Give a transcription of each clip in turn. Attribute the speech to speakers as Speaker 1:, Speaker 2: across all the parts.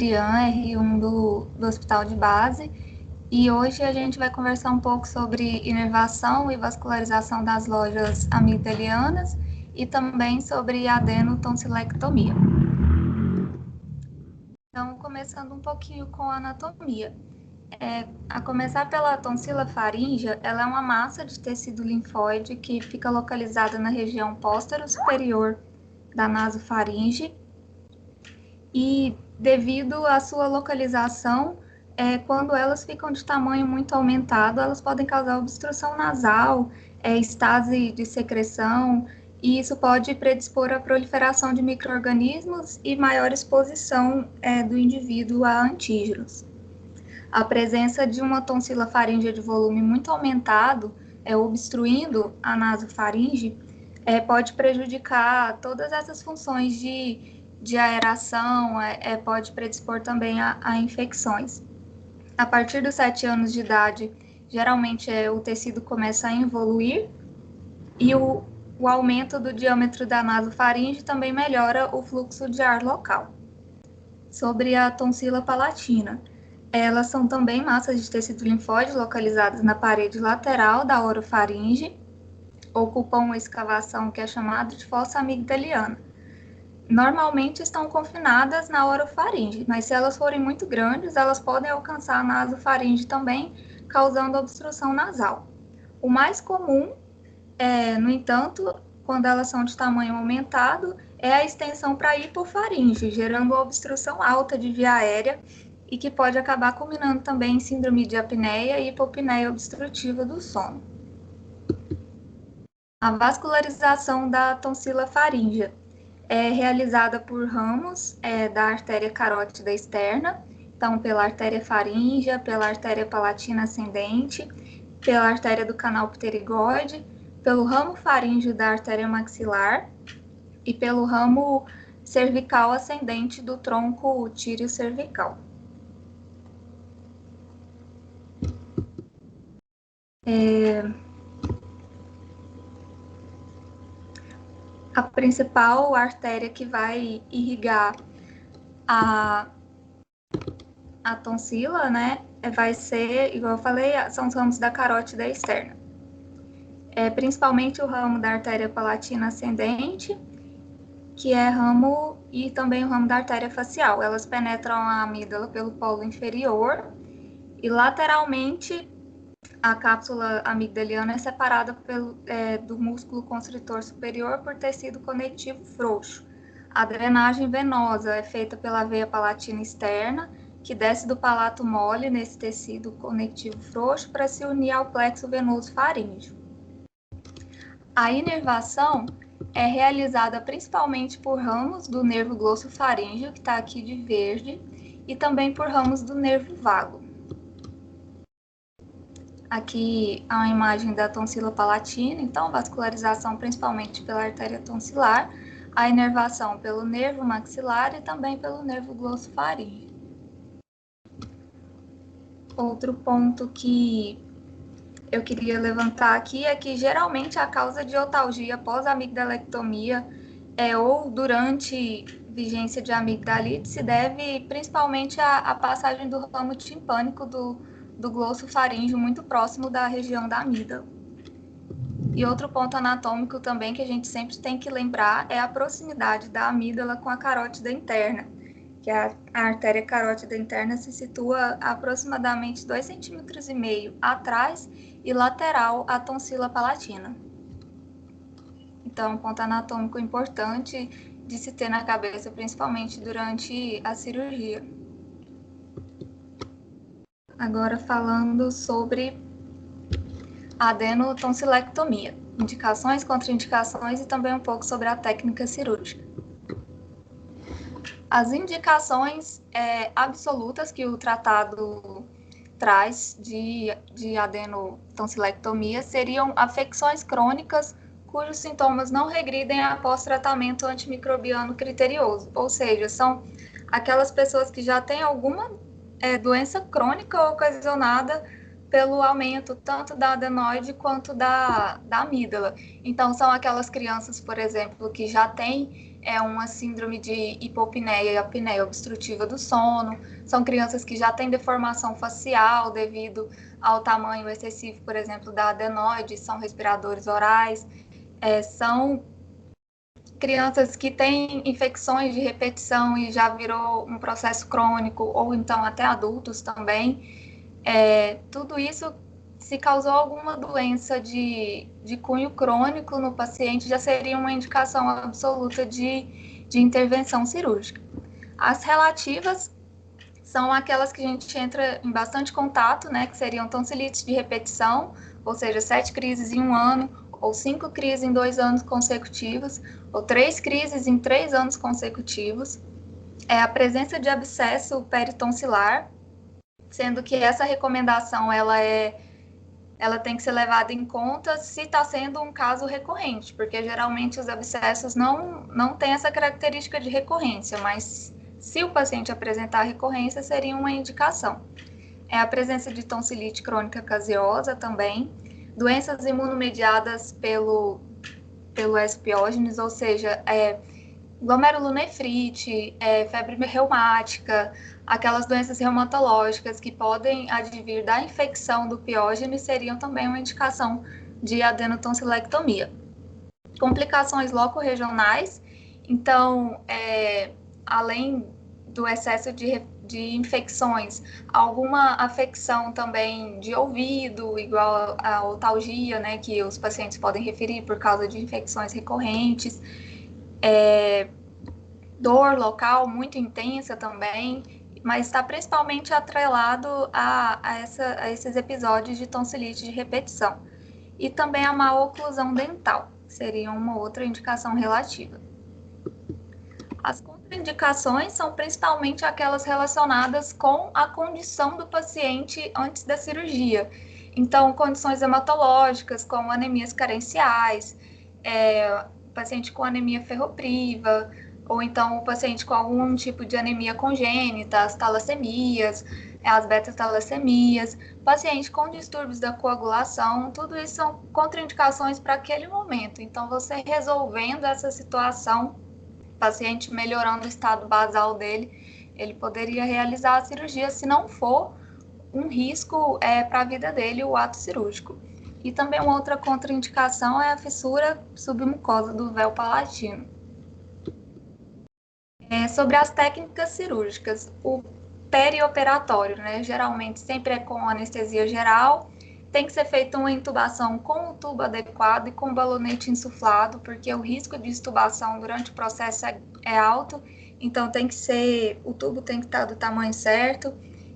Speaker 1: R1 do Hospital de Base, e hoje a gente vai conversar um pouco sobre inervação e vascularização das lojas amigdalianas e também sobre adenotonsilectomia. Então, começando um pouquinho com a anatomia. A começar pela tonsila faríngea, ela é uma massa de tecido linfóide que fica localizada na região póstero-superior da nasofaringe, e devido à sua localização, quando elas ficam de tamanho muito aumentado, elas podem causar obstrução nasal, estase de secreção, e isso pode predispor à proliferação de micro-organismos e maior exposição do indivíduo a antígenos. A presença de uma tonsila faríngea de volume muito aumentado, obstruindo a nasofaringe, pode prejudicar todas essas funções de aeração, pode predispor também a infecções. A partir dos 7 anos de idade, geralmente o tecido começa a involuir e o aumento do diâmetro da nasofaringe também melhora o fluxo de ar local. Sobre a tonsila palatina, elas são também massas de tecido linfóide localizadas na parede lateral da orofaringe, ocupam uma escavação que é chamada de fossa amigdaliana. Normalmente estão confinadas na orofaringe, mas se elas forem muito grandes, elas podem alcançar a nasofaringe também, causando obstrução nasal. O mais comum, no entanto, quando elas são de tamanho aumentado, é a extensão para a hipofaringe, gerando uma obstrução alta de via aérea e que pode acabar culminando também em síndrome de apneia e hipopneia obstrutiva do sono. A vascularização da tonsila faríngea é realizada por ramos da artéria carótida externa, então pela artéria faríngea, pela artéria palatina ascendente, pela artéria do canal pterigóide, pelo ramo faríngeo da artéria maxilar e pelo ramo cervical ascendente do tronco tíreo cervical. A principal artéria que vai irrigar a tonsila, né, vai ser, igual eu falei, são os ramos da carótida externa. Principalmente o ramo da artéria palatina ascendente, que é ramo, e também o ramo da artéria facial. Elas penetram a amígdala pelo polo inferior e lateralmente a cápsula amigdaliana é separada do músculo constritor superior por tecido conectivo frouxo. A drenagem venosa é feita pela veia palatina externa, que desce do palato mole nesse tecido conectivo frouxo para se unir ao plexo venoso faríngeo. A inervação é realizada principalmente por ramos do nervo glossofaríngeo, que está aqui de verde, e também por ramos do nervo vago. Aqui a imagem da tonsila palatina, então vascularização principalmente pela artéria tonsilar, a inervação pelo nervo maxilar e também pelo nervo glossofaríngeo. Outro ponto que eu queria levantar aqui é que geralmente a causa de otalgia pós-amigdalectomia ou durante vigência de amigdalite se deve principalmente à passagem do ramo timpânico do glossofaríngeo muito próximo da região da amígdala. E outro ponto anatômico também que a gente sempre tem que lembrar é a proximidade da amígdala com a carótida interna, que a artéria carótida interna se situa a aproximadamente 2,5 cm atrás e lateral à tonsila palatina. Então, um ponto anatômico importante de se ter na cabeça, principalmente durante a cirurgia. Agora falando sobre a adenotonsilectomia, indicações, contraindicações e também um pouco sobre a técnica cirúrgica. As indicações absolutas que o tratado traz de adenotonsilectomia seriam afecções crônicas cujos sintomas não regridem após tratamento antimicrobiano criterioso, ou seja, são aquelas pessoas que já têm alguma doença crônica ocasionada pelo aumento tanto da adenoide quanto da amígdala. Então, são aquelas crianças, por exemplo, que já têm é uma síndrome de hipopneia e apneia obstrutiva do sono. São crianças que já têm deformação facial devido ao tamanho excessivo, por exemplo, da adenoide, são respiradores orais. São crianças que têm infecções de repetição e já virou um processo crônico, ou então até adultos também. Tudo isso, se causou alguma doença de cunho crônico no paciente, já seria uma indicação absoluta de intervenção cirúrgica. As relativas são aquelas que a gente entra em bastante contato, né, que seriam tonsilites de repetição, ou seja, 7 crises em um ano, ou 5 crises em 2 anos consecutivos, ou 3 crises em 3 anos consecutivos. A presença de abscesso peritonsilar, sendo que essa recomendação ela tem que ser levada em conta se está sendo um caso recorrente, porque geralmente os abscessos não têm essa característica de recorrência, mas se o paciente apresentar recorrência, seria uma indicação. A presença de tonsilite crônica caseosa também, doenças imunomediadas pelo espiógenes, ou seja, glomerulonefrite, febre reumática, aquelas doenças reumatológicas que podem advir da infecção do piógene seriam também uma indicação de adenotonsilectomia. Complicações locorregionais, então, além do excesso de infecções, alguma afecção também de ouvido, igual a otalgia, né, que os pacientes podem referir por causa de infecções recorrentes, dor local muito intensa também, mas está principalmente atrelado a esses episódios de tonsilite de repetição. E também a má oclusão dental, seria uma outra indicação relativa. As contraindicações são principalmente aquelas relacionadas com a condição do paciente antes da cirurgia. Então, condições hematológicas, como anemias carenciais, paciente com anemia ferropriva, ou então o paciente com algum tipo de anemia congênita, as talassemias, as beta-talassemias, paciente com distúrbios da coagulação, tudo isso são contraindicações para aquele momento. Então, você resolvendo essa situação, paciente melhorando o estado basal dele, ele poderia realizar a cirurgia, se não for um risco para a vida dele, o ato cirúrgico. E também uma outra contraindicação é a fissura submucosa do véu palatino. Sobre as técnicas cirúrgicas, o perioperatório, né, geralmente sempre é com anestesia geral, tem que ser feita uma intubação com o tubo adequado e com balonete insuflado, porque o risco de extubação durante o processo é alto, então o tubo tem que estar do tamanho certo,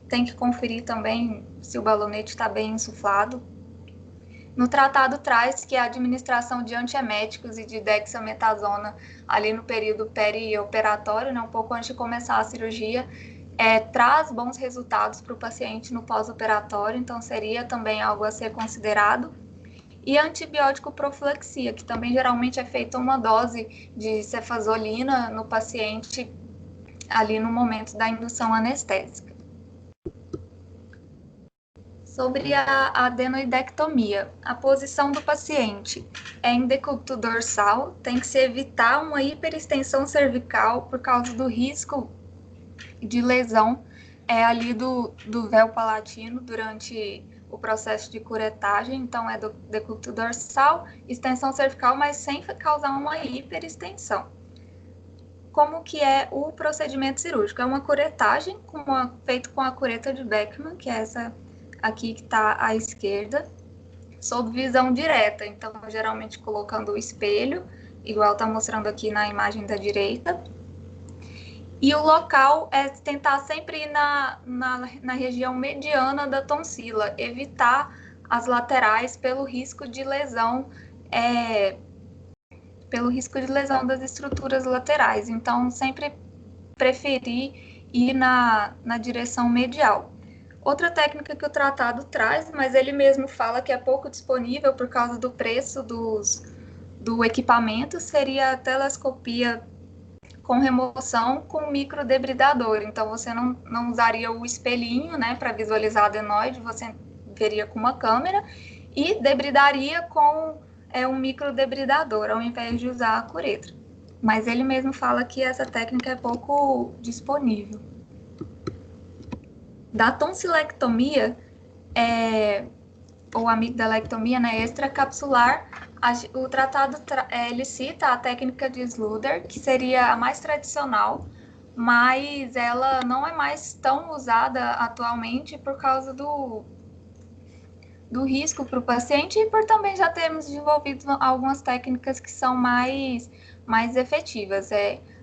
Speaker 1: tem que conferir também se o balonete está bem insuflado. No tratado traz que a administração de antieméticos e de dexametasona ali no período perioperatório, né, um pouco antes de começar a cirurgia, traz bons resultados para o paciente no pós-operatório, então seria também algo a ser considerado. E a antibiótico profilaxia, que também geralmente é feita uma dose de cefazolina no paciente ali no momento da indução anestésica. Sobre a adenoidectomia, a posição do paciente em decúbito dorsal, tem que se evitar uma hiperextensão cervical por causa do risco de lesão ali do véu palatino durante o processo de curetagem, então é do decúbito dorsal, extensão cervical, mas sem causar uma hiperextensão. Como que é o procedimento cirúrgico? É uma curetagem feito com a cureta de Beckman, que é essa aqui que está à esquerda, sob visão direta, então geralmente colocando o espelho, igual está mostrando aqui na imagem da direita. E o local é tentar sempre ir na região mediana da tonsila, evitar as laterais pelo risco de lesão, das estruturas laterais. Então, sempre preferir ir na direção medial. Outra técnica que o tratado traz, mas ele mesmo fala que é pouco disponível por causa do preço do equipamento, seria a telescopia com remoção com microdebridador. Então, você não usaria o espelhinho, né, para visualizar a adenoide, você veria com uma câmera e debridaria com um microdebridador, ao invés de usar a curetra. mas ele mesmo fala que essa técnica é pouco disponível. Da tonsilectomia, ou amigdalectomia, né, extracapsular, o tratado ele cita a técnica de Sluder, que seria a mais tradicional, mas ela não é mais tão usada atualmente por causa do risco para o paciente e por também já termos desenvolvido algumas técnicas que são mais efetivas.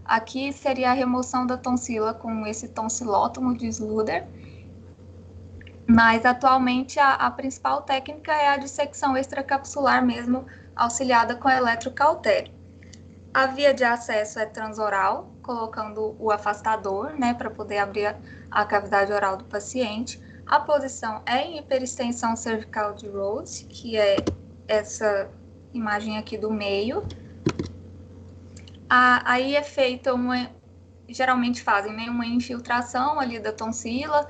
Speaker 1: Aqui seria a remoção da tonsila com esse tonsilótomo de Sluder, mas atualmente a principal técnica é a dissecção extracapsular mesmo, auxiliada com eletrocautério. A via de acesso é transoral, colocando o afastador, né, para poder abrir a cavidade oral do paciente. A posição é em hiperextensão cervical de Rhodes, que é essa imagem aqui do meio. Aí é feita geralmente fazem, né, uma infiltração ali da tonsila,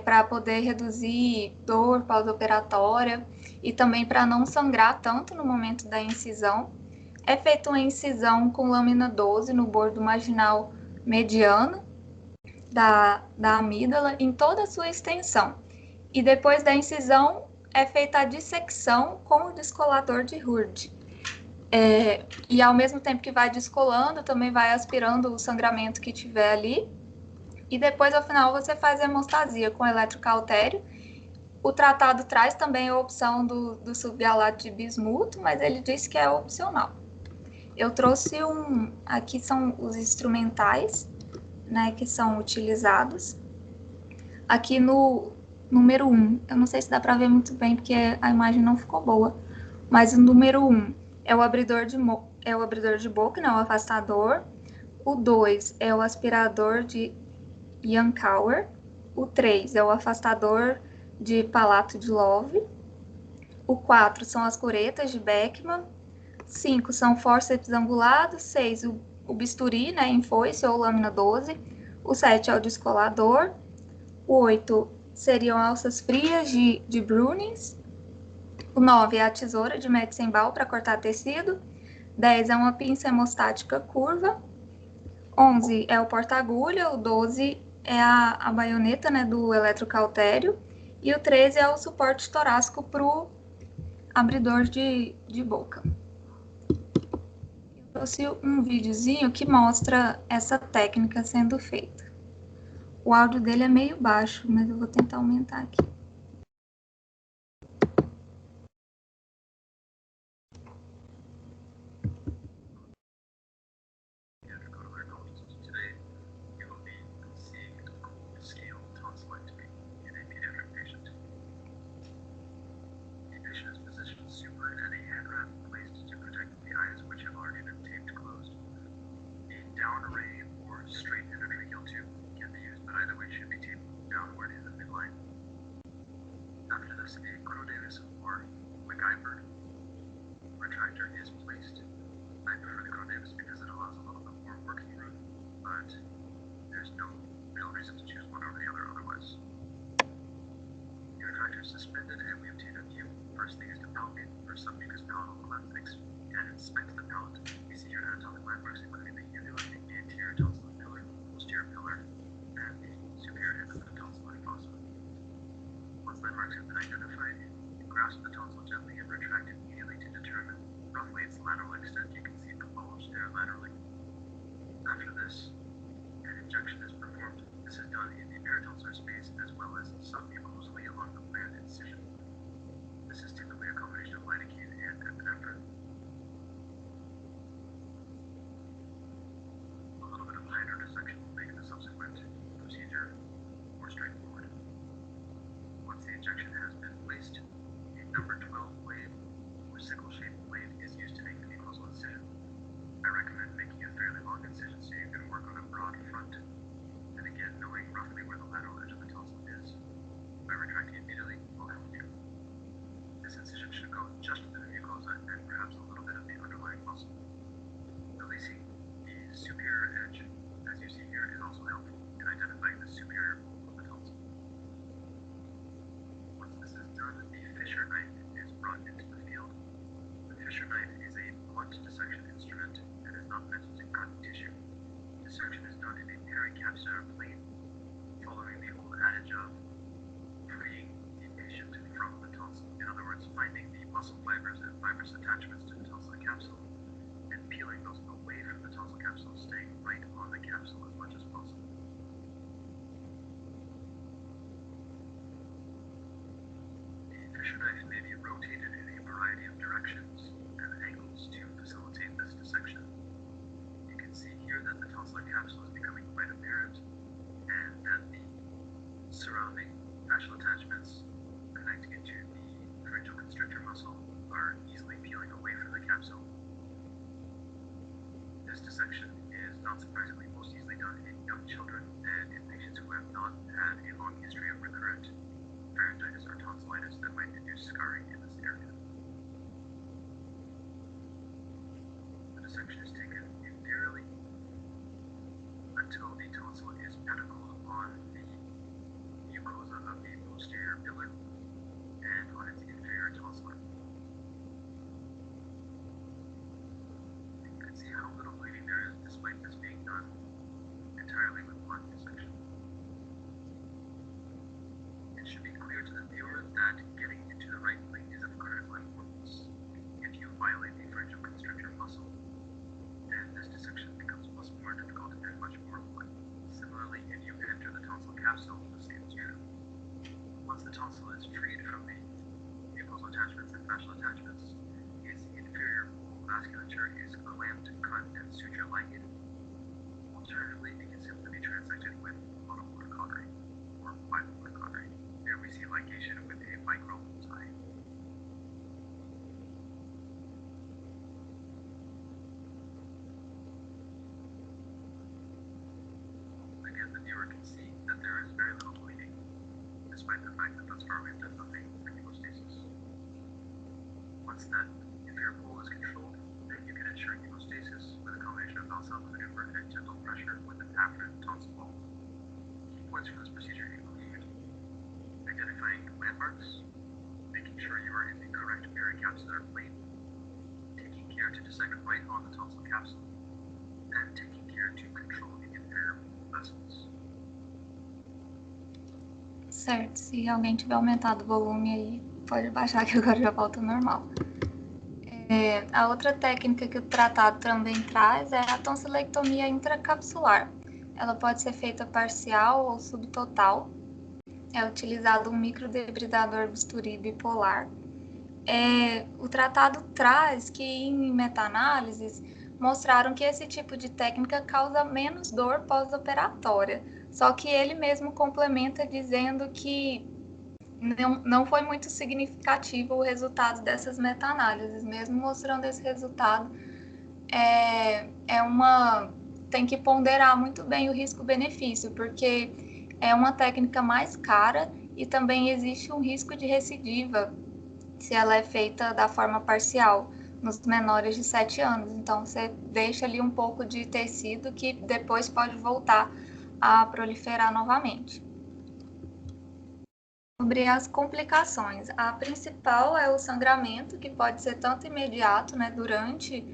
Speaker 1: para poder reduzir dor pós-operatória e também para não sangrar tanto no momento da incisão. É feita uma incisão com lâmina 12 no bordo marginal mediano da amígdala em toda a sua extensão. E depois da incisão é feita a dissecção com o descolador de Hurd. E ao mesmo tempo que vai descolando, também vai aspirando o sangramento que tiver ali. E depois, ao final, você faz a hemostasia com eletrocautério. O tratado traz também a opção do subgalato de bismuto, mas ele disse que é opcional. Eu trouxe aqui são os instrumentais, né, que são utilizados. Aqui no número 1, eu não sei se dá para ver muito bem, porque a imagem não ficou boa, mas o número 1 é o abridor de boca, né, o afastador. O 2 é o aspirador de Yankauer. O 3 é o afastador de palato de Love. O 4 são as curetas de Beckman. 5 são fórceps angulados. 6 o bisturi, né, em foice ou lâmina 12. O 7 é o descolador. O 8 seriam alças frias de Brunings. O 9 é a tesoura de Metzenbaum para cortar tecido. 10 é uma pinça hemostática curva. 11 é o porta-agulha. O 12 é a baioneta, né, do eletrocautério. E o 13 é o suporte torácico para o abridor de boca. Eu trouxe um videozinho que mostra essa técnica sendo feita. O áudio dele é meio baixo, mas eu vou tentar aumentar aqui.
Speaker 2: not meant to cut tissue. Dissection is done in a pericapsular plane, following the old adage of freeing the patient from the tonsil. In other words, finding the muscle fibers and fibrous attachments to the tonsillar capsule and peeling those away from the tonsil capsule, staying right on the capsule as much as possible. The fissure knife may be rotated in a variety of directions and angles to facilitate this dissection. You can see here that the tonsillar capsule is becoming quite apparent and that the surrounding fascial attachments connecting it to the pharyngeal constrictor muscle are easily peeling away from the capsule. This dissection is not surprisingly most easily done in young children and in patients who have not had a long history of recurrent pharyngitis or tonsillitis that might induce scarring in this area. The dissection is taken inferiorly until the tonsil is pedicled on the mucosa of the posterior pillar and on its inferior tonsillar. You can see how little bleeding there is despite this being done entirely with blunt dissection. It should be clear to the viewer that getting into the right plane is of critical importance. If you violate the pharyngeal constrictor muscle, then this dissection becomes much more difficult and much more blunt. Similarly, if you enter the tonsil capsule, the same is true. Once the tonsil is freed from the mucosal attachments and fascial attachments, its inferior pole vasculature is clamped, cut, and suture ligated. Alternatively, it can simply be transected with monopolar cautery or bipolar cautery. Here we see ligation with a micro tie. Again, the viewer can see that there is very little bleeding, despite the fact that thus far we've done nothing for hemostasis. Once that inferior pole is controlled, then you can ensure hemostasis with a combination of Valsalva maneuver and gentle pressure with an afferent tonsil ball. Key points for this procedure include identifying landmarks, making sure you are in the correct pericapsular plane, taking care to dissect right on the tonsil capsule, and taking care to control the inferior pole vessels.
Speaker 1: Certo, se alguém tiver aumentado o volume aí, pode baixar que agora já volta ao normal. A outra técnica que o tratado também traz é a tonsilectomia intracapsular. Ela pode ser feita parcial ou subtotal. É utilizado um microdebridador bisturi bipolar. O tratado traz que em meta-análises mostraram que esse tipo de técnica causa menos dor pós-operatória. Só que ele mesmo complementa dizendo que não foi muito significativo o resultado dessas meta-análises, mesmo mostrando esse resultado. Tem que ponderar muito bem o risco-benefício, porque é uma técnica mais cara e também existe um risco de recidiva se ela é feita da forma parcial nos menores de 7 anos. Então, você deixa ali um pouco de tecido que depois pode voltar a proliferar novamente. Sobre as complicações, a principal é o sangramento, que pode ser tanto imediato, né, durante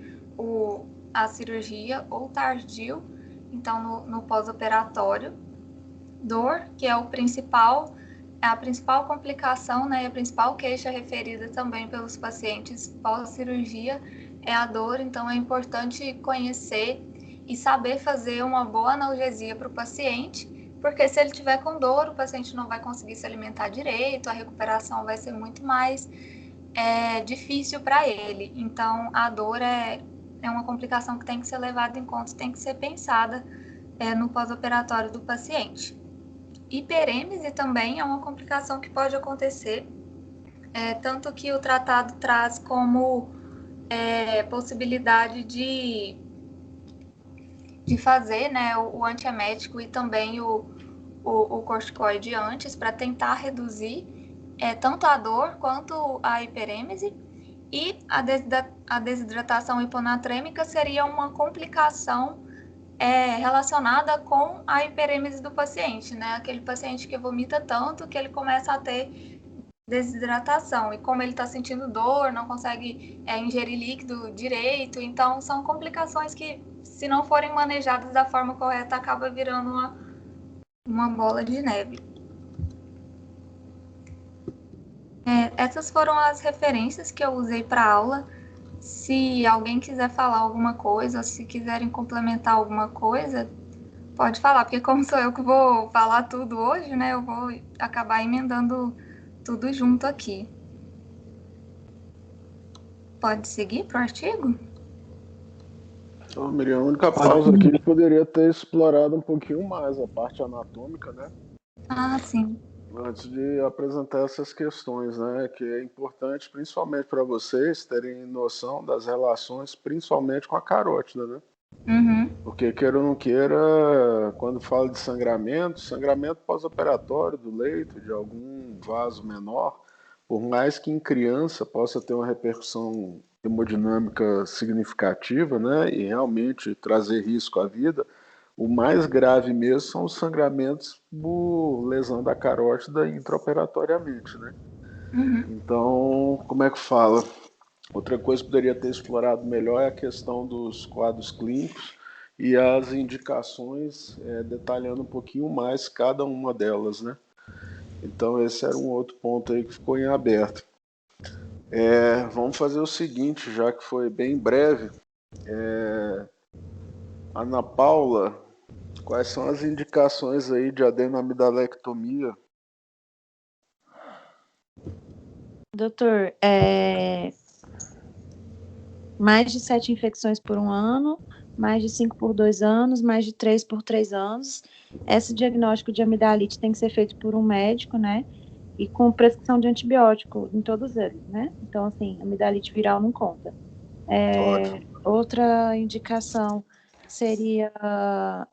Speaker 1: a cirurgia, ou tardio, então no pós-operatório. Dor, que é a principal complicação, né, e a principal queixa referida também pelos pacientes pós-cirurgia é a dor, então é importante conhecer e saber fazer uma boa analgesia para o paciente, porque se ele tiver com dor, o paciente não vai conseguir se alimentar direito, a recuperação vai ser muito mais difícil para ele. Então, a dor é uma complicação que tem que ser levada em conta, tem que ser pensada no pós-operatório do paciente. Hiperêmese também é uma complicação que pode acontecer, tanto que o tratado traz como possibilidade de fazer, né, o antiemético e também o corticoide antes, para tentar reduzir tanto a dor quanto a hiperêmese. E a desidratação hiponatrêmica seria uma complicação relacionada com a hiperêmese do paciente, né? Aquele paciente que vomita tanto que ele começa a ter desidratação, e como ele está sentindo dor, não consegue ingerir líquido direito, então são complicações que se não forem manejadas da forma correta, acaba virando uma bola de neve. Essas foram as referências que eu usei para a aula. Se alguém quiser falar alguma coisa, se quiserem complementar alguma coisa, pode falar, porque como sou eu que vou falar tudo hoje, né, eu vou acabar emendando tudo junto aqui. Pode seguir para o artigo?
Speaker 3: Então, Miriam, a única pausa aqui que poderia ter explorado um pouquinho mais a parte anatômica, né?
Speaker 1: Ah, sim.
Speaker 3: Antes de apresentar essas questões, né? Que é importante, principalmente para vocês, terem noção das relações, principalmente com a carótida, né?
Speaker 1: Uhum.
Speaker 3: Porque, queira ou não queira, quando fala de sangramento, sangramento pós-operatório do leito, de algum vaso menor, por mais que em criança possa ter uma repercussão hemodinâmica significativa, né, e realmente trazer risco à vida, o mais grave mesmo são os sangramentos por lesão da carótida intraoperatoriamente, né?
Speaker 1: Uhum.
Speaker 3: Então, como é que fala? Outra coisa que poderia ter explorado melhor é a questão dos quadros clínicos e as indicações, detalhando um pouquinho mais cada uma delas, né? Então esse era um outro ponto aí que ficou em aberto. Vamos fazer o seguinte, já que foi bem breve. Ana Paula, quais são as indicações aí de adenoamidalectomia?
Speaker 4: Doutor, mais de 7 infecções por um ano, mais de 5 por 2 anos, mais de 3 por 3 anos. Esse diagnóstico de amidalite tem que ser feito por um médico, né? E com prescrição de antibiótico em todos eles, né? Então, assim, amidalite viral não conta. Outra indicação seria a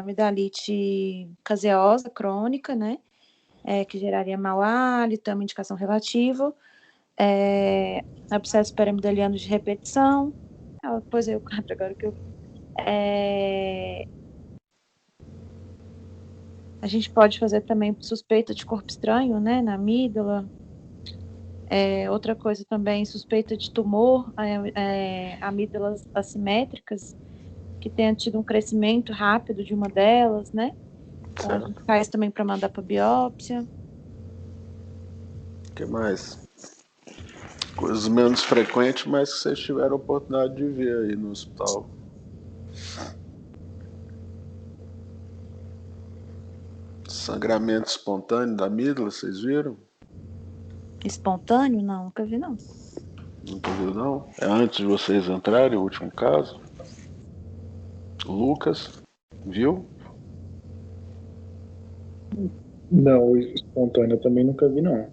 Speaker 4: amidalite caseosa crônica, né? Que geraria mau hálito, é uma indicação relativa. Abscessos piramidalianos de repetição. Pois eu quadro agora que eu. A gente pode fazer também suspeita de corpo estranho, né, na amígdala. Outra coisa também, suspeita de tumor, amígdalas assimétricas, que tenha tido um crescimento rápido de uma delas, né? Então, a gente faz também para mandar para biópsia.
Speaker 3: O que mais? Coisas menos frequentes, mas que vocês tiveram a oportunidade de ver aí no hospital. Sangramento espontâneo da amígdala, vocês viram?
Speaker 4: Espontâneo? Não, nunca vi, não.
Speaker 3: Nunca viu, não? É antes de vocês entrarem, o último caso. Lucas, viu?
Speaker 5: Não, espontâneo eu também nunca vi, não.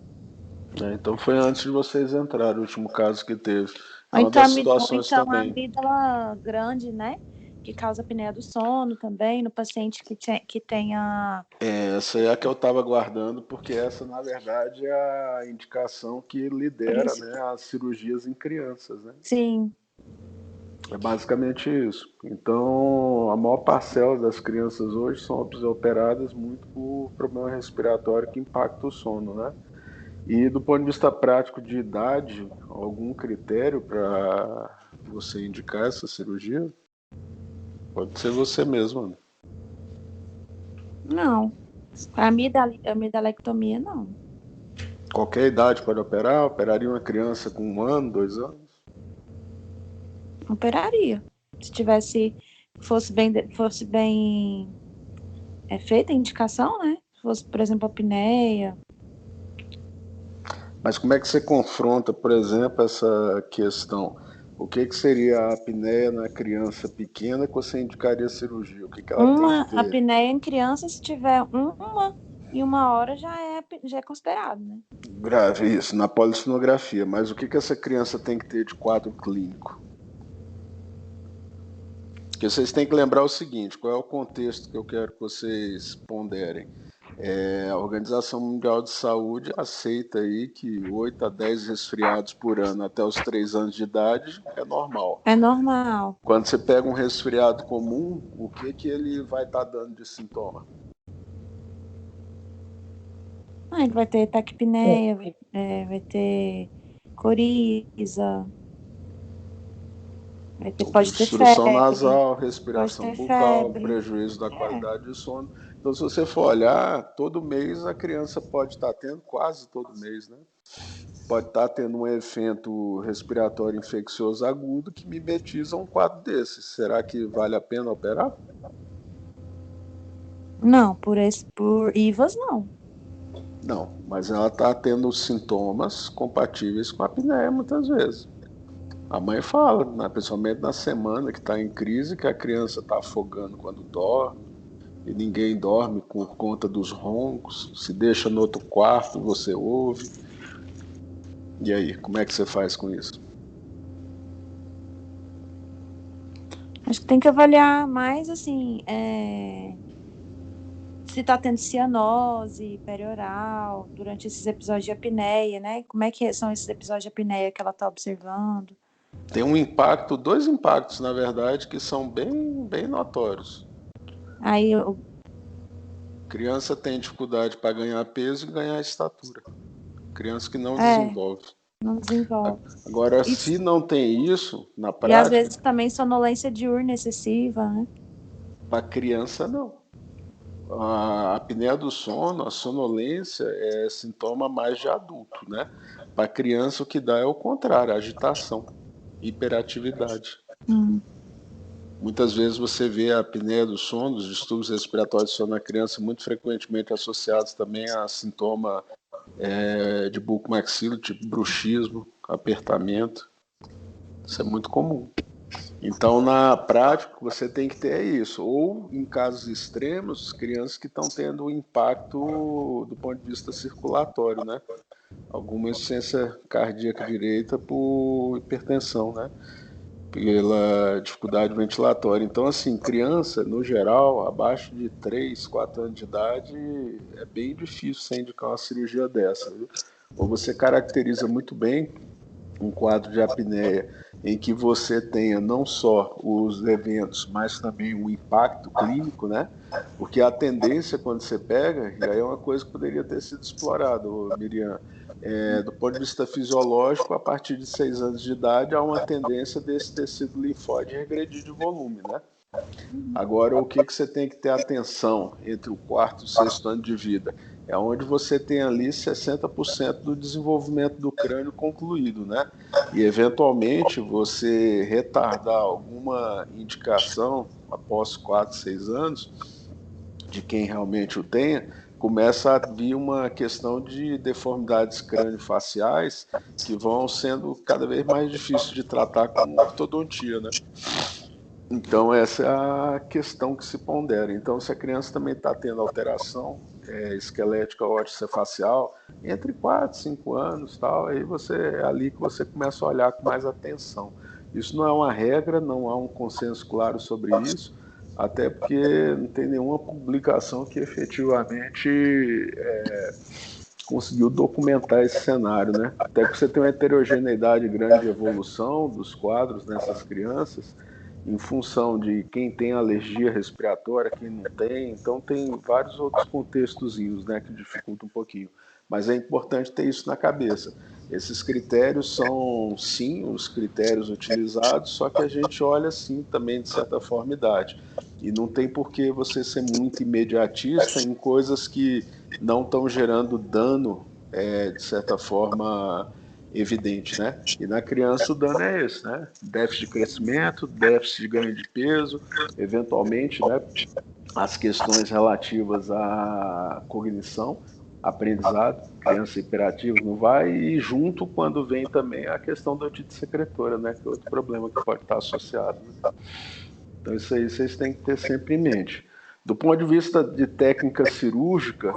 Speaker 3: Então foi antes de vocês entrarem, o último caso que teve. É
Speaker 4: Ou
Speaker 3: uma
Speaker 4: então,
Speaker 3: das situações
Speaker 4: a
Speaker 3: também.
Speaker 4: amígdala grande, né? Que causa apneia do sono também, no paciente que tenha...
Speaker 3: Essa é a que eu estava guardando, porque essa, na verdade, é a indicação que lidera, né, as cirurgias em crianças, né?
Speaker 4: Sim.
Speaker 3: É basicamente isso. Então, a maior parcela das crianças hoje são operadas muito por problema respiratório que impacta o sono, né? E do ponto de vista prático de idade, algum critério para você indicar essa cirurgia? Pode ser você mesmo, né?
Speaker 4: Não. A amidalectomia, não.
Speaker 3: Qualquer idade pode operar? Operaria uma criança com 1 ano, 2 anos?
Speaker 4: Operaria. Se fosse bem feita a indicação, né? Se fosse, por exemplo, apneia.
Speaker 3: Mas como é que você confronta, por exemplo, essa questão? O que seria a apneia na criança pequena que você indicaria cirurgia? O que ela tem que ter?
Speaker 4: Apneia em criança, se tiver em 1 hora, já é considerado, né?
Speaker 3: Grave isso, na polissonografia. Mas o que essa criança tem que ter de quadro clínico? Porque vocês têm que lembrar o seguinte, qual é o contexto que eu quero que vocês ponderem. A Organização Mundial de Saúde aceita aí que 8 a 10 resfriados por ano até os 3 anos de idade é normal.
Speaker 4: É normal.
Speaker 3: Quando você pega um resfriado comum, o que ele vai estar dando de sintoma?
Speaker 4: Ele vai ter taquipneia, vai ter coriza. Pode ter
Speaker 3: Obstrução
Speaker 4: febre,
Speaker 3: nasal,
Speaker 4: pode
Speaker 3: respiração
Speaker 4: ter
Speaker 3: bucal,
Speaker 4: febre.
Speaker 3: prejuízo da qualidade de sono. Então, se você for olhar, todo mês a criança pode estar tendo, quase todo mês, né? Pode estar tendo um evento respiratório infeccioso agudo que mimetiza um quadro desses. Será que vale a pena operar?
Speaker 4: Não, por IVAs, não.
Speaker 3: Não, mas ela está tendo sintomas compatíveis com a apneia muitas vezes. A mãe fala, né, principalmente na semana que está em crise, que a criança está afogando quando dorme, e ninguém dorme por conta dos roncos, se deixa no outro quarto, você ouve. E aí, como é que você faz com isso?
Speaker 4: Acho que tem que avaliar mais, assim, se tá tendo cianose perioral durante esses episódios de apneia, né? Como é que são esses episódios de apneia que ela tá observando?
Speaker 3: Tem um impacto, dois impactos, na verdade, que são bem notórios.
Speaker 4: Aí,
Speaker 3: Criança tem dificuldade para ganhar peso e ganhar estatura. Criança que não desenvolve.
Speaker 4: não desenvolve.
Speaker 3: Agora, se não tem isso, na
Speaker 4: E às
Speaker 3: prática,
Speaker 4: vezes também sonolência diurna excessiva, né?
Speaker 3: para criança não. A apneia do sono, a sonolência é sintoma mais de adulto, né? Para criança o que dá é o contrário, agitação, hiperatividade. Muitas vezes você vê a apneia do sono, os distúrbios respiratórios do sono na criança muito frequentemente associados também a sintoma de bucomaxilo, tipo bruxismo, apertamento. Isso é muito comum. Então, na prática, você tem que ter isso. Ou, em casos extremos, crianças que estão tendo impacto do ponto de vista circulatório, né? Alguma insuficiência cardíaca direita por hipertensão, né? Pela dificuldade ventilatória. Então, assim, criança, no geral, abaixo de 3, 4 anos de idade, é bem difícil você indicar uma cirurgia dessa, viu? Ou você caracteriza muito bem um quadro de apneia em que você tenha não só os eventos, mas também o impacto clínico, né? Porque a tendência quando você pega, e aí é uma coisa que poderia ter sido explorada, Miriam, do ponto de vista fisiológico, a partir de 6 anos de idade, há uma tendência desse tecido linfóide regredir de volume, né? Agora, o que você tem que ter atenção entre o quarto e o sexto ano de vida? É onde você tem ali 60% do desenvolvimento do crânio concluído, né? E, eventualmente, você retardar alguma indicação após 4, 6 anos, de quem realmente o tenha, começa a vir uma questão de deformidades crânio-faciais que vão sendo cada vez mais difíceis de tratar com ortodontia, né? Então, essa é a questão que se pondera. Então, se a criança também está tendo alteração esquelética ósseo-facial, entre 4 e 5 anos, tal, aí é ali que você começa a olhar com mais atenção. Isso não é uma regra, não há um consenso claro sobre isso, até porque não tem nenhuma publicação que efetivamente conseguiu documentar esse cenário, né? Até porque você tem uma heterogeneidade grande de evolução dos quadros nessas crianças, em função de quem tem alergia respiratória, quem não tem. Então tem vários outros contextozinhos, né, que dificultam um pouquinho. Mas é importante ter isso na cabeça. Esses critérios são, sim, os critérios utilizados, só que a gente olha, sim, também, de certa forma, idade. E não tem por que você ser muito imediatista em coisas que não estão gerando dano, de certa forma, evidente, né? E na criança o dano é esse, né? Déficit de crescimento, déficit de ganho de peso, eventualmente, né? As questões relativas à cognição, aprendizado, criança hiperativa não vai, e junto quando vem também a questão da otite secretora, né? Que é outro problema que pode estar associado, né? Então isso aí vocês têm que ter sempre em mente. Do ponto de vista de técnica cirúrgica,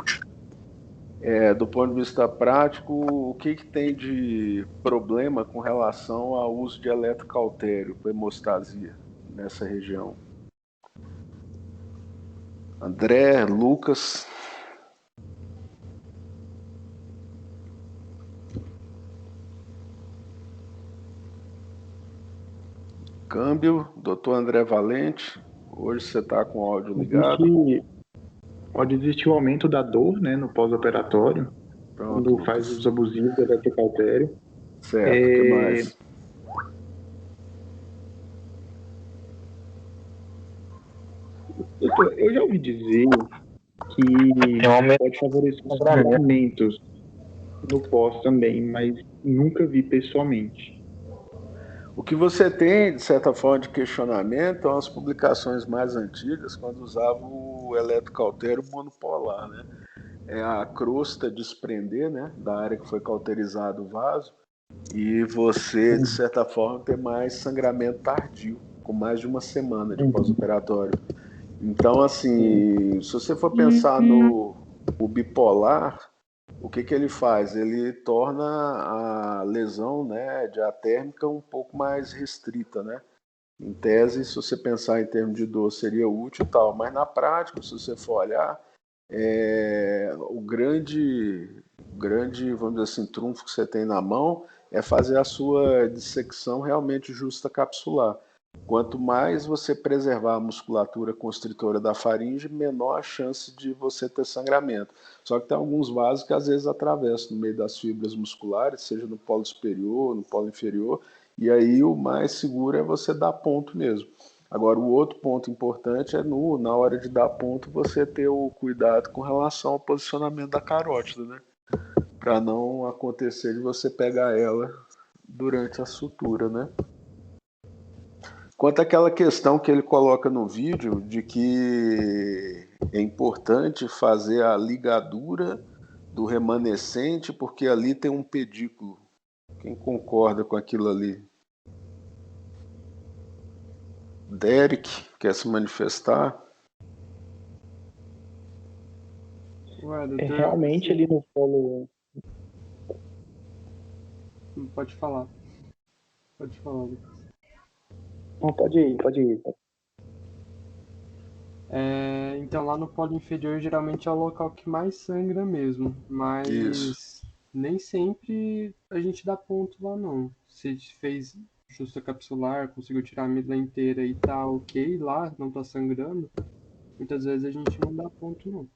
Speaker 3: do ponto de vista prático, o que tem de problema com relação ao uso de eletrocautério para hemostasia nessa região? André, Lucas. Câmbio, doutor André Valente. Hoje você está com o áudio ligado.
Speaker 5: Pode existir o aumento da dor, né, no pós-operatório, quando faz uso abusivo do eletrocautério.
Speaker 3: Certo, o que mais?
Speaker 5: Doutor, eu já ouvi dizer que pode favorecer os tratamentos no pós também, mas nunca vi pessoalmente.
Speaker 3: O que você tem, de certa forma, de questionamento são as publicações mais antigas, quando usava o eletrocautério monopolar, né? É a crosta desprender, né, da área que foi cauterizado o vaso, e você, de certa forma, ter mais sangramento tardio, com mais de uma semana de pós-operatório. Então, assim, se você for pensar no o bipolar, o que ele faz? Ele torna a lesão, né, diatérmica um pouco mais restrita, né? Em tese, se você pensar em termos de dor, seria útil e tal, mas na prática, se você for olhar, o grande, vamos dizer assim, trunfo que você tem na mão é fazer a sua dissecção realmente justa capsular. Quanto mais você preservar a musculatura constritora da faringe, menor a chance de você ter sangramento. Só que tem alguns vasos que às vezes atravessam no meio das fibras musculares, seja no polo superior, no polo inferior, e aí o mais seguro é você dar ponto mesmo. Agora, o outro ponto importante é na hora de dar ponto você ter o cuidado com relação ao posicionamento da carótida, né? Para não acontecer de você pegar ela durante a sutura, né? Quanto àquela questão que ele coloca no vídeo de que é importante fazer a ligadura do remanescente porque ali tem um pedículo. Quem concorda com aquilo ali? Derek quer se manifestar?
Speaker 6: Ué, doutor,
Speaker 5: Realmente ali no polo.
Speaker 6: pode falar. Pode falar, Lucas.
Speaker 5: Não, pode ir.
Speaker 6: Então, lá no polo inferior, geralmente é o local que mais sangra mesmo. Mas
Speaker 3: Isso.
Speaker 6: nem sempre a gente dá ponto lá, não. Se fez justa capsular, conseguiu tirar a amígdala inteira e tá ok lá, não tá sangrando, muitas vezes a gente não dá ponto, não.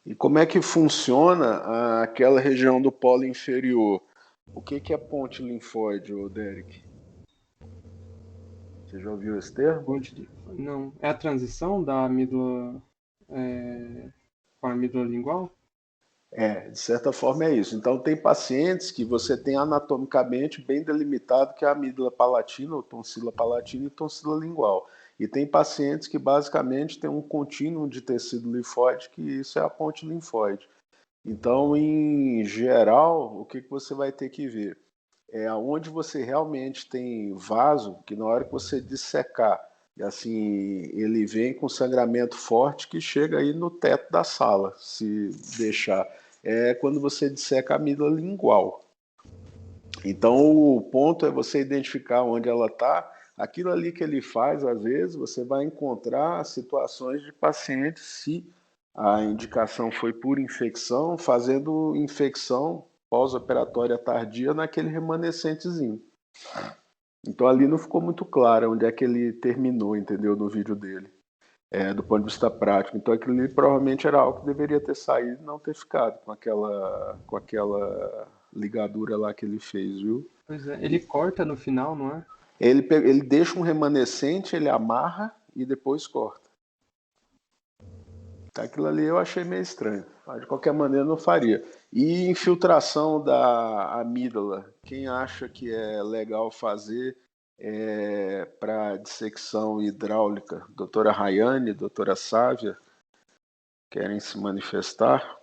Speaker 3: E como é que funciona aquela região do polo inferior? O que é ponte linfóide, Derek? Você já ouviu esse termo?
Speaker 6: Não. É a transição da amígdala com a amígdala lingual?
Speaker 3: De certa forma é isso. Então tem pacientes que você tem anatomicamente bem delimitado que é a amígdala palatina, ou tonsila palatina e tonsila lingual. E tem pacientes que basicamente tem um contínuo de tecido linfóide, que isso é a ponte linfóide. Então, em geral, o que você vai ter que ver? É onde você realmente tem vaso, que na hora que você dissecar, e assim, ele vem com sangramento forte que chega aí no teto da sala, se deixar. É quando você disseca a amígdala lingual. Então, o ponto é você identificar onde ela está. Aquilo ali que ele faz, às vezes, você vai encontrar situações de pacientes, se a indicação foi por infecção, fazendo infecção pós-operatória tardia naquele remanescentezinho. Então ali não ficou muito claro onde é que ele terminou, entendeu, no vídeo dele, do ponto de vista prático. Então aquilo ali provavelmente era algo que deveria ter saído e não ter ficado com aquela ligadura lá que ele fez, viu?
Speaker 6: Pois é, ele corta no final, não é?
Speaker 3: Ele deixa um remanescente, ele amarra e depois corta. Aquilo ali eu achei meio estranho, mas de qualquer maneira não faria. E infiltração da amígdala, quem acha que é legal fazer para dissecção hidráulica? Doutora Rayane, doutora Sávia, querem se manifestar?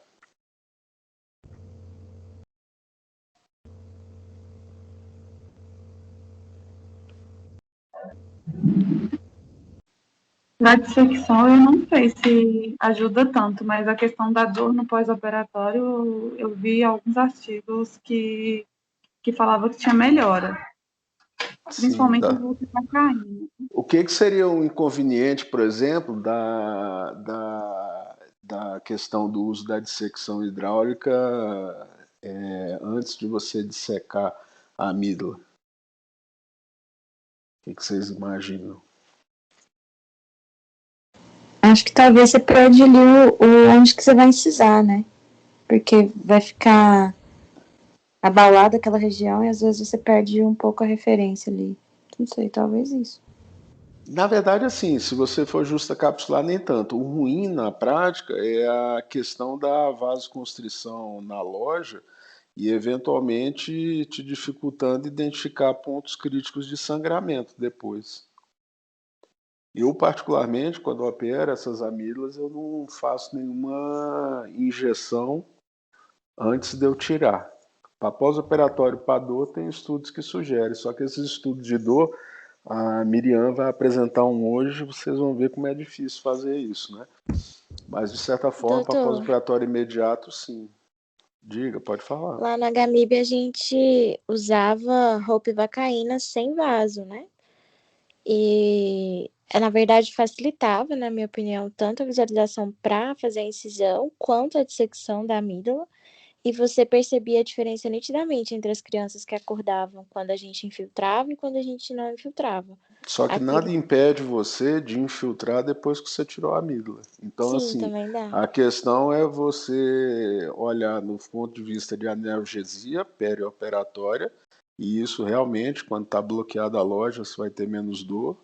Speaker 7: Na dissecção eu não sei se ajuda tanto, mas a questão da dor no pós-operatório, eu vi alguns artigos que falavam que tinha melhora. Principalmente
Speaker 3: Sim,
Speaker 7: o útero tá caindo.
Speaker 3: O que seria um inconveniente, por exemplo, da questão do uso da dissecção hidráulica antes de você dissecar a amígdala? O que vocês imaginam?
Speaker 4: Acho que talvez você perde ali onde que você vai incisar, né? Porque vai ficar abalada aquela região e às vezes você perde um pouco a referência ali. Não sei, talvez isso.
Speaker 3: Na verdade, assim, se você for justa-capsular, nem tanto. O ruim na prática é a questão da vasoconstrição na loja e, eventualmente, te dificultando identificar pontos críticos de sangramento depois. Eu, particularmente, quando opero essas amígdalas, eu não faço nenhuma injeção antes de eu tirar. Para pós-operatório para dor, tem estudos que sugerem, só que esses estudos de dor, a Miriam vai apresentar um hoje, vocês vão ver como é difícil fazer isso, né? Mas, de certa forma, para
Speaker 8: Doutor,
Speaker 3: pós-operatório imediato, sim. Diga, pode falar.
Speaker 8: lá na Gamib a gente usava ropivacaína sem vaso, né? E na verdade facilitava, na minha opinião, tanto a visualização para fazer a incisão quanto a dissecção da amígdala. E você percebia a diferença nitidamente entre as crianças que acordavam quando a gente infiltrava e quando a gente não infiltrava.
Speaker 3: Só que nada
Speaker 8: Aquele...
Speaker 3: impede você de infiltrar depois que você tirou a amígdala. Então,
Speaker 8: Sim,
Speaker 3: assim,
Speaker 8: também dá.
Speaker 3: a questão é você olhar no ponto de vista de analgesia perioperatória, e isso realmente, quando está bloqueada a loja, você vai ter menos dor.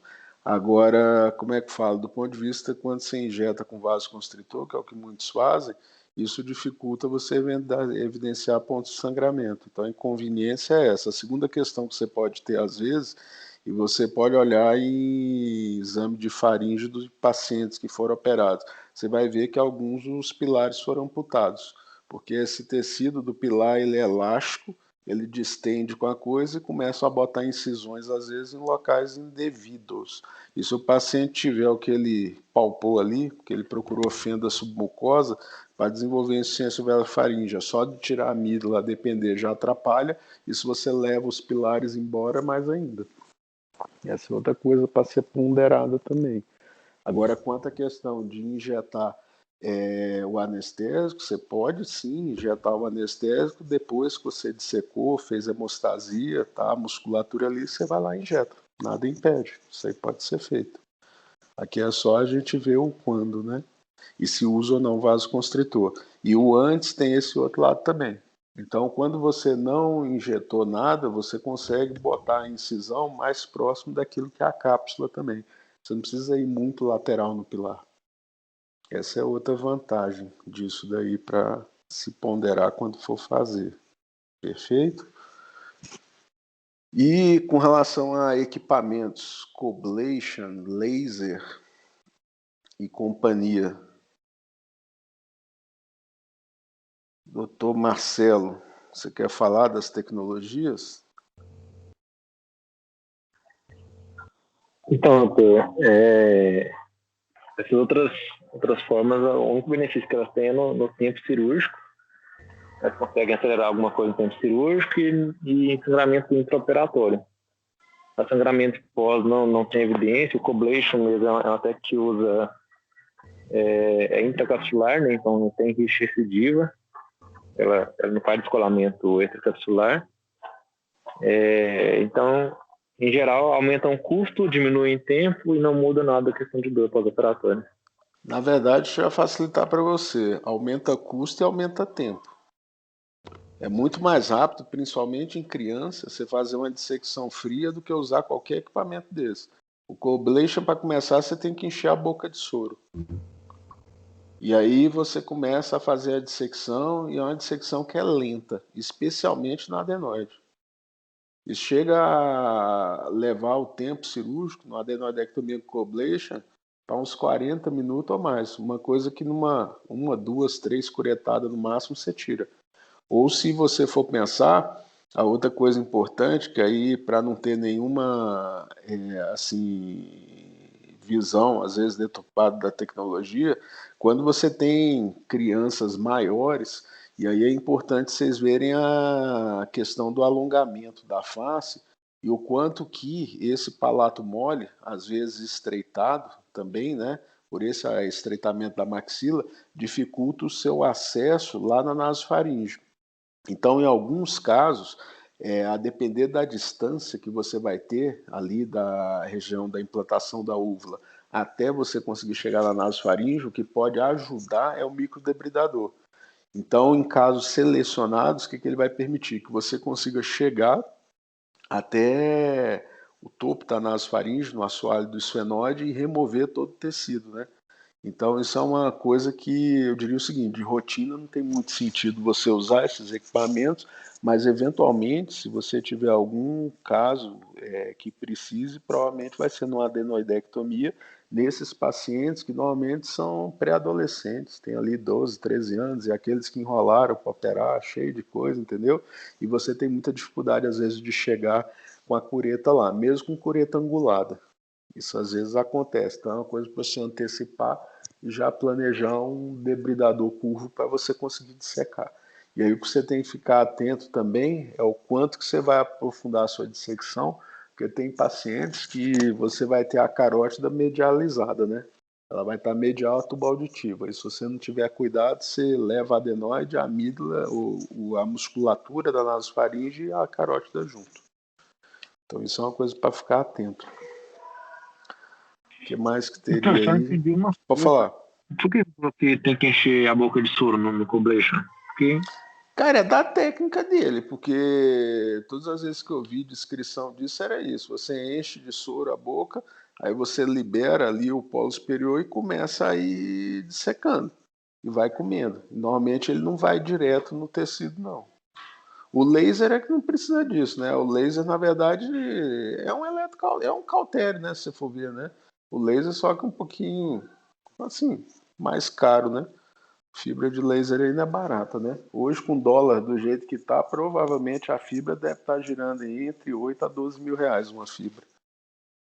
Speaker 3: Agora, como é que fala? Do ponto de vista quando você injeta com vasoconstritor, que é o que muitos fazem, isso dificulta você evidenciar pontos de sangramento. Então, a inconveniência é essa. A segunda questão que você pode ter, às vezes, e você pode olhar em exame de faringe dos pacientes que foram operados. Você vai ver que alguns dos pilares foram amputados, porque esse tecido do pilar ele é elástico, ele distende com a coisa e começa a botar incisões, às vezes, em locais indevidos. E se o paciente tiver o que ele palpou ali, que ele procurou fenda submucosa, para desenvolver insuficiência faríngea, só de tirar a amígdala, a depender, já atrapalha, e se você leva os pilares embora, mais ainda. Essa é outra coisa para ser ponderada também. Agora, quanto à questão de injetar o anestésico, você pode sim injetar o anestésico depois que você dissecou, fez hemostasia, tá? A musculatura ali, você vai lá e injeta. Nada impede, isso aí pode ser feito. Aqui é só a gente ver o quando, né? E se usa ou não vasoconstritor. E o antes tem esse outro lado também. Então, quando você não injetou nada, você consegue botar a incisão mais próximo daquilo que é a cápsula também. Você não precisa ir muito lateral no pilar. Essa é outra vantagem disso daí para se ponderar quando for fazer. Perfeito? E com relação a equipamentos, Coblation, laser e companhia, Doutor Marcelo, você quer falar das tecnologias?
Speaker 9: Então, doutor, essas outras formas, o único benefício que elas têm é no tempo cirúrgico. Elas conseguem acelerar alguma coisa no tempo cirúrgico e em sangramento intraoperatório. O sangramento pós não tem evidência, o Coblation mesmo é uma técnica que usa intracapsular, né? Então não tem risco de recidiva. Ela não faz descolamento extracapsular. Então, em geral, aumenta o custo, diminui em tempo e não muda nada a questão de dor pós-operatória.
Speaker 3: Na verdade, isso vai facilitar para você. Aumenta custo e aumenta tempo. É muito mais rápido, principalmente em criança, você fazer uma dissecção fria do que usar qualquer equipamento desse. O Coblation, para começar, você tem que encher a boca de soro. E aí você começa a fazer a dissecção, e é uma dissecção que é lenta, especialmente na adenoide. Isso chega a levar o tempo cirúrgico, no adenoidectomia com Coblation, para uns 40 minutos ou mais. Uma coisa que uma, 2, 3 curetadas no máximo você tira. Ou se você for pensar, a outra coisa importante, que aí para não ter nenhuma visão, às vezes deturpada da tecnologia, quando você tem crianças maiores, e aí é importante vocês verem a questão do alongamento da face e o quanto que esse palato mole, às vezes estreitado também, né, por esse estreitamento da maxila, dificulta o seu acesso lá na nasofaringe. Então, em alguns casos, a depender da distância que você vai ter ali da região da implantação da úvula até você conseguir chegar na nasofaringe, o que pode ajudar é o microdebridador. Então, em casos selecionados, o que ele vai permitir? Que você consiga chegar até o topo da nasofaringe, no assoalho do esfenóide e remover todo o tecido, né? Então isso é uma coisa que eu diria o seguinte, de rotina não tem muito sentido você usar esses equipamentos, mas eventualmente, se você tiver algum caso que precise, provavelmente vai ser numa adenoidectomia nesses pacientes que normalmente são pré-adolescentes, tem ali 12, 13 anos, e aqueles que enrolaram para operar, cheio de coisa, entendeu? E você tem muita dificuldade às vezes de chegar com a cureta lá, mesmo com cureta angulada. Isso às vezes acontece, então é uma coisa para você antecipar e já planejar um debridador curvo para você conseguir dissecar. E aí o que você tem que ficar atento também é o quanto que você vai aprofundar a sua dissecção, porque tem pacientes que você vai ter a carótida medializada, né? Ela vai estar medial à tuba auditiva. E se você não tiver cuidado, você leva a adenoide, a amígdala, a musculatura da nasofaringe e a carótida junto. Então isso é uma coisa para ficar atento. O que mais que teria
Speaker 9: Então, só
Speaker 3: aí?
Speaker 9: entendi uma
Speaker 3: Pode
Speaker 9: coisa.
Speaker 3: falar.
Speaker 9: Por que você tem que encher a boca de soro no Coblation? Porque
Speaker 3: Cara, é da técnica dele, porque todas as vezes que eu vi descrição disso era isso. Você enche de soro a boca, aí você libera ali o polo superior e começa a ir dissecando. E vai comendo. Normalmente ele não vai direto no tecido, não. O laser é que não precisa disso, né? O laser, na verdade, é um cautério, né? Se você for ver, né? O laser só que um pouquinho, assim, mais caro, né? Fibra de laser ainda é barata, né? Hoje, com dólar do jeito que tá, provavelmente a fibra deve estar girando aí entre 8 a 12 mil reais uma fibra.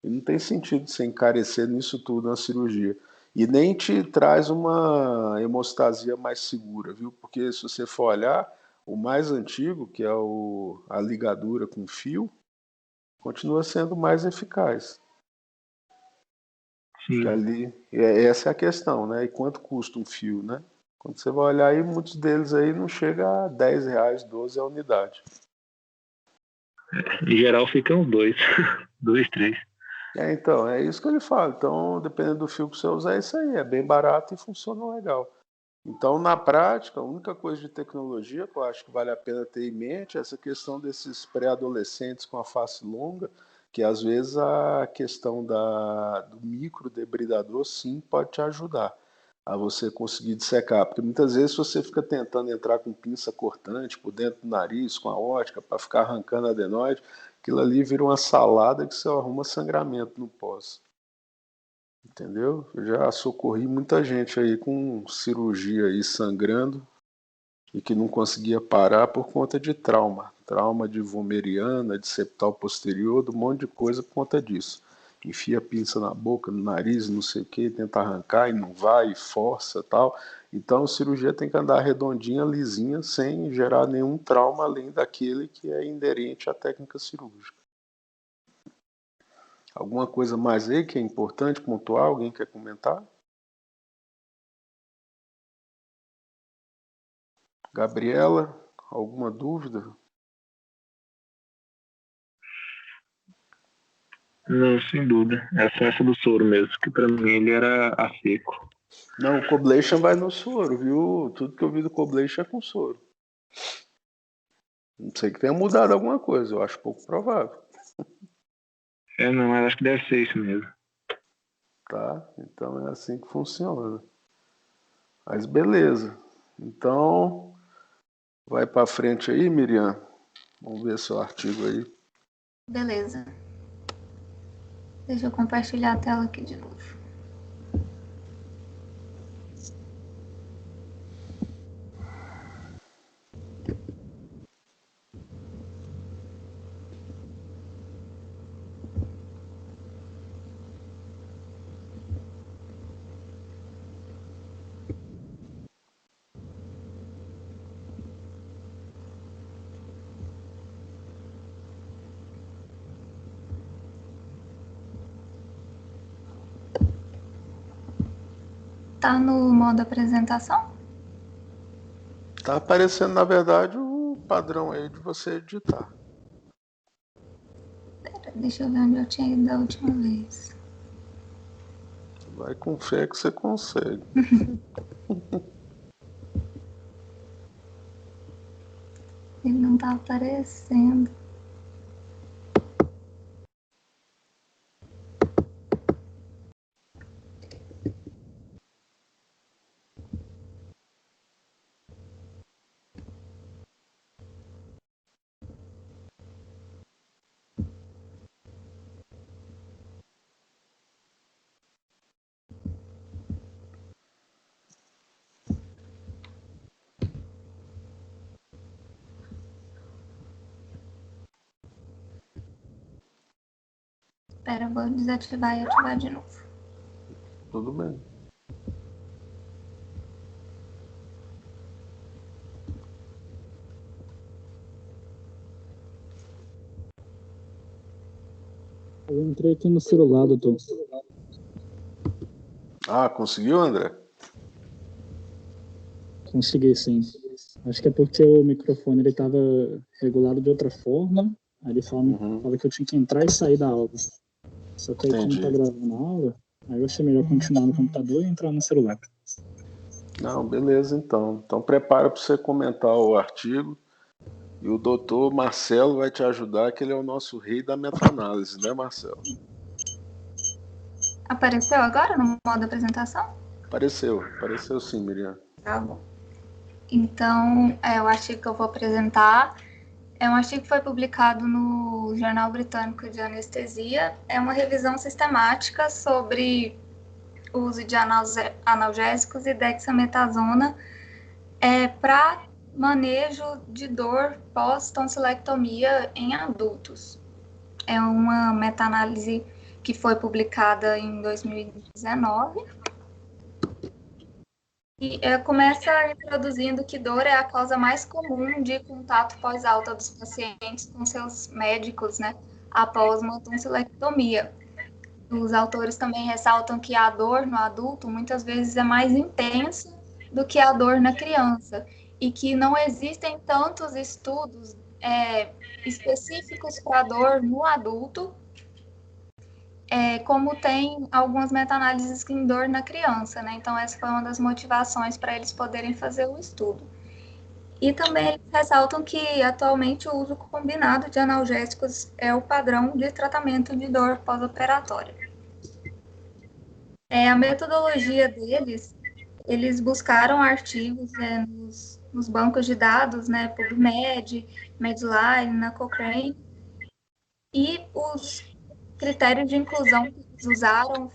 Speaker 3: E não tem sentido você encarecer nisso tudo na cirurgia. E nem te traz uma hemostasia mais segura, viu? Porque se você for olhar, o mais antigo, que é a ligadura com fio, continua sendo mais eficaz. Que
Speaker 9: sim,
Speaker 3: ali, essa é a questão, né? E quanto custa um fio, né? Quando você vai olhar aí, muitos deles aí não chega a 10 reais, 12 a unidade.
Speaker 9: em geral ficam uns dois. Dois, três.
Speaker 3: Então, é isso que eu lhe falo. Então, dependendo do fio que você usar, é isso aí. É bem barato e funciona legal. Então, na prática, a única coisa de tecnologia que eu acho que vale a pena ter em mente é essa questão desses pré-adolescentes com a face longa, que às vezes a questão do microdebridador sim pode te ajudar a você conseguir dissecar, porque muitas vezes você fica tentando entrar com pinça cortante por dentro do nariz, com a ótica, para ficar arrancando adenoide, aquilo ali vira uma salada que você arruma sangramento no pós. Entendeu? Eu já socorri muita gente aí com cirurgia aí sangrando e que não conseguia parar por conta de trauma. Trauma de vomeriana, de septal posterior, de um monte de coisa por conta disso. Enfia a pinça na boca, no nariz, não sei o que, tenta arrancar e não vai, e força tal. Então a cirurgia tem que andar redondinha, lisinha, sem gerar nenhum trauma além daquele que é inerente à técnica cirúrgica. Alguma coisa mais aí que é importante pontuar? Alguém quer comentar? Gabriela, alguma dúvida?
Speaker 9: Não, sem dúvida. É só essa do soro mesmo, que pra mim ele era a seco.
Speaker 3: Não, o Coblation vai no soro, viu? Tudo que eu vi do Coblation é com soro. Não sei que tenha mudado alguma coisa, eu acho pouco provável.
Speaker 9: Não, mas acho que deve ser isso mesmo.
Speaker 3: Tá? Então é assim que funciona. Mas beleza. Então, vai para frente aí, Miriam. Vamos ver seu artigo aí.
Speaker 1: Beleza. Deixa eu compartilhar a tela aqui de novo. Tá no modo apresentação?
Speaker 3: Tá aparecendo, na verdade, o padrão aí de você editar.
Speaker 1: Pera, deixa eu ver onde eu tinha ido da última vez.
Speaker 3: Vai com fé que você consegue.
Speaker 1: Ele não tá aparecendo. Espera, vou desativar e ativar de novo.
Speaker 3: Tudo bem.
Speaker 10: Eu entrei aqui no celular, doutor.
Speaker 3: Ah, conseguiu, André?
Speaker 10: Consegui, sim. Acho que é porque o microfone ele estava regulado de outra forma. Aí ele fala que eu tinha que entrar e sair da aula. Só que aí, como tá gravando a aula, aí eu achei melhor continuar no computador e entrar no celular.
Speaker 3: Não, beleza, então. Então prepara para você comentar o artigo. E o doutor Marcelo vai te ajudar, que ele é o nosso rei da meta-análise, né, Marcelo?
Speaker 1: Apareceu agora no modo apresentação?
Speaker 3: Apareceu sim, Miriam.
Speaker 1: Tá bom. Então, o artigo que eu vou apresentar é um artigo que foi publicado no Jornal Britânico de Anestesia. É uma revisão sistemática sobre o uso de analgésicos e dexametasona para manejo de dor pós-tonsilectomia em adultos. É uma meta-análise que foi publicada em 2019. E começa introduzindo que dor é a causa mais comum de contato pós-alta dos pacientes com seus médicos, né, após uma tonsilectomia. Os autores também ressaltam que a dor no adulto muitas vezes é mais intensa do que a dor na criança e que não existem tantos estudos específicos para a dor no adulto, como tem algumas meta-análises em dor na criança, né? Então, essa foi uma das motivações para eles poderem fazer o estudo. E também eles ressaltam que, atualmente, o uso combinado de analgésicos é o padrão de tratamento de dor pós-operatória. A metodologia deles, eles buscaram artigos nos bancos de dados, né, PubMed, Medline, na Cochrane, e os critérios de inclusão que eles usaram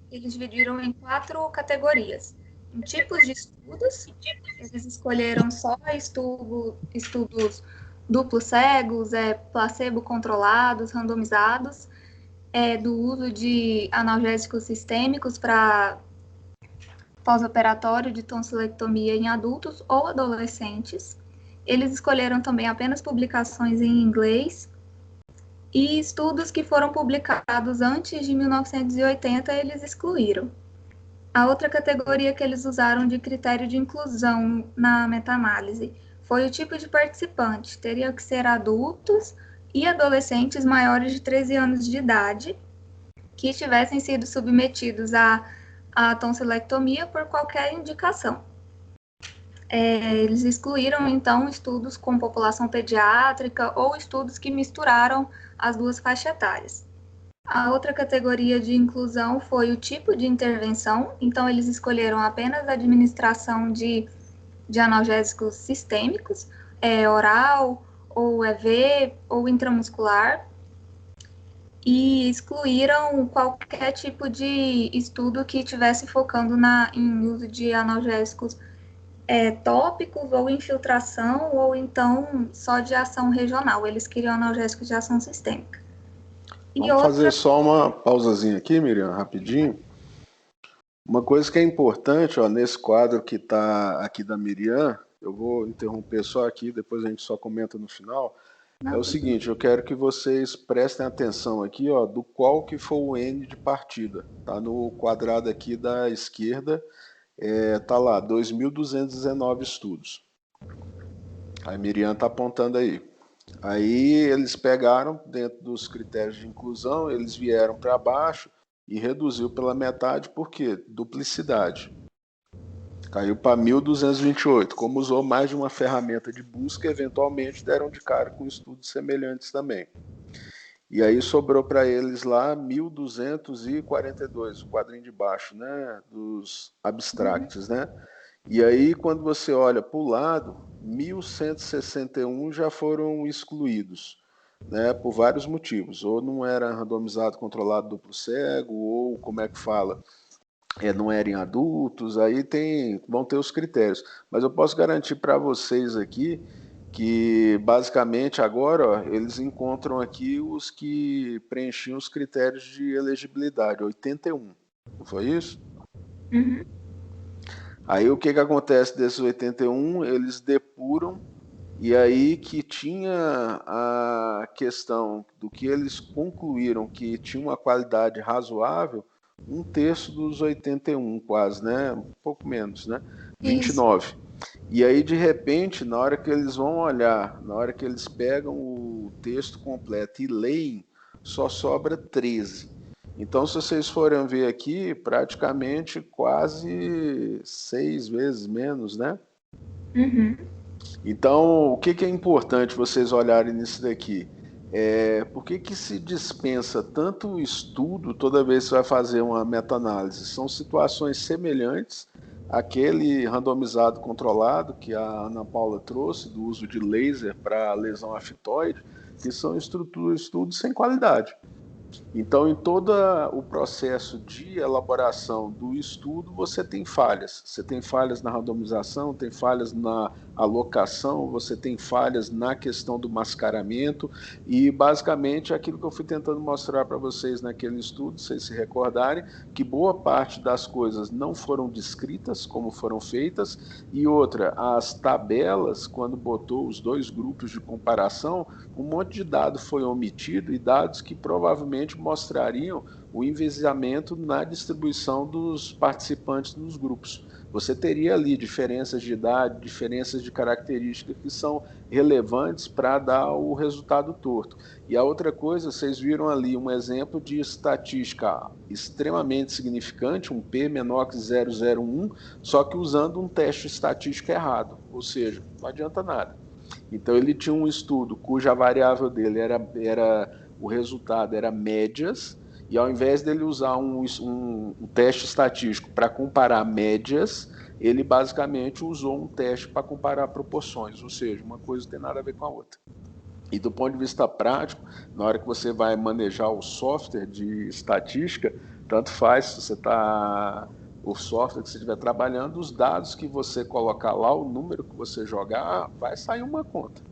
Speaker 1: eles dividiram em 4 categorias. Em tipos de estudos, eles escolheram só estudos duplos cegos, placebo controlados, randomizados, do uso de analgésicos sistêmicos para pós-operatório de tonsilectomia em adultos ou adolescentes. Eles escolheram também apenas publicações em inglês e estudos que foram publicados antes de 1980 eles excluíram. A outra categoria que eles usaram de critério de inclusão na meta-análise foi o tipo de participante. Teria que ser adultos e adolescentes maiores de 13 anos de idade que tivessem sido submetidos à tonsilectomia por qualquer indicação. Eles excluíram, então, estudos com população pediátrica ou estudos que misturaram as duas faixas etárias. A outra categoria de inclusão foi o tipo de intervenção, então eles escolheram apenas a administração de analgésicos sistêmicos, oral, ou EV, ou intramuscular, e excluíram qualquer tipo de estudo que estivesse focando em uso de analgésicos tópicos ou infiltração, ou então só de ação regional. Eles queriam analgésicos de ação sistêmica.
Speaker 3: Vamos fazer só uma pausazinha aqui, Miriam, rapidinho. Uma coisa que é importante, nesse quadro que está aqui da Miriam, eu vou interromper só aqui, depois a gente só comenta no final. É o seguinte, eu quero que vocês prestem atenção aqui, do qual que foi o N de partida. Tá no quadrado aqui da esquerda, tá lá, 2.219 estudos. A Miriam está apontando aí. Aí eles pegaram, dentro dos critérios de inclusão, eles vieram para baixo e reduziu pela metade, por quê? Duplicidade. Caiu para 1.228. Como usou mais de uma ferramenta de busca, eventualmente deram de cara com estudos semelhantes também. E aí sobrou para eles lá 1.242, o quadrinho de baixo, né, dos abstracts, né? E aí, quando você olha para o lado, 1.161 já foram excluídos, né, por vários motivos. Ou não era randomizado, controlado, duplo cego, ou, como é que fala, não era em adultos, aí vão ter os critérios. Mas eu posso garantir para vocês aqui que basicamente agora ó, eles encontram aqui os que preenchiam os critérios de elegibilidade, 81, não foi isso?
Speaker 1: Uhum.
Speaker 3: Aí o que acontece desses 81, eles depuram, e aí que tinha a questão do que eles concluíram que tinha uma qualidade razoável, 1/3 dos 81 quase, né? Um pouco menos, né? 29. Isso. E aí, de repente, na hora que eles vão olhar, na hora que eles pegam o texto completo e leem, só sobra 13. Então, se vocês forem ver aqui, praticamente quase 6 vezes menos, né?
Speaker 1: Uhum.
Speaker 3: Então, o que é importante vocês olharem nisso daqui? Por que se dispensa tanto estudo toda vez que você vai fazer uma meta-análise? São situações semelhantes àquele randomizado controlado que a Ana Paula trouxe, do uso de laser para lesão aftoide, que são estudos sem qualidade. Então, em todo o processo de elaboração do estudo, você tem falhas. Você tem falhas na randomização, tem falhas na alocação, você tem falhas na questão do mascaramento e, basicamente, aquilo que eu fui tentando mostrar para vocês naquele estudo, se vocês se recordarem, que boa parte das coisas não foram descritas como foram feitas e outra, as tabelas, quando botou os dois grupos de comparação, um monte de dado foi omitido e dados que provavelmente mostrariam o enviesamento na distribuição dos participantes nos grupos. Você teria ali diferenças de idade, diferenças de características que são relevantes para dar o resultado torto. E a outra coisa, vocês viram ali um exemplo de estatística extremamente significante, um P menor que 0,01, só que usando um teste estatístico errado, ou seja, não adianta nada. Então ele tinha um estudo cuja variável dele o resultado era médias, e ao invés dele usar um teste estatístico para comparar médias, ele basicamente usou um teste para comparar proporções, ou seja, uma coisa não tem nada a ver com a outra. E do ponto de vista prático, na hora que você vai manejar o software de estatística, tanto faz se você está... o software que você estiver trabalhando, os dados que você colocar lá, o número que você jogar, vai sair uma conta.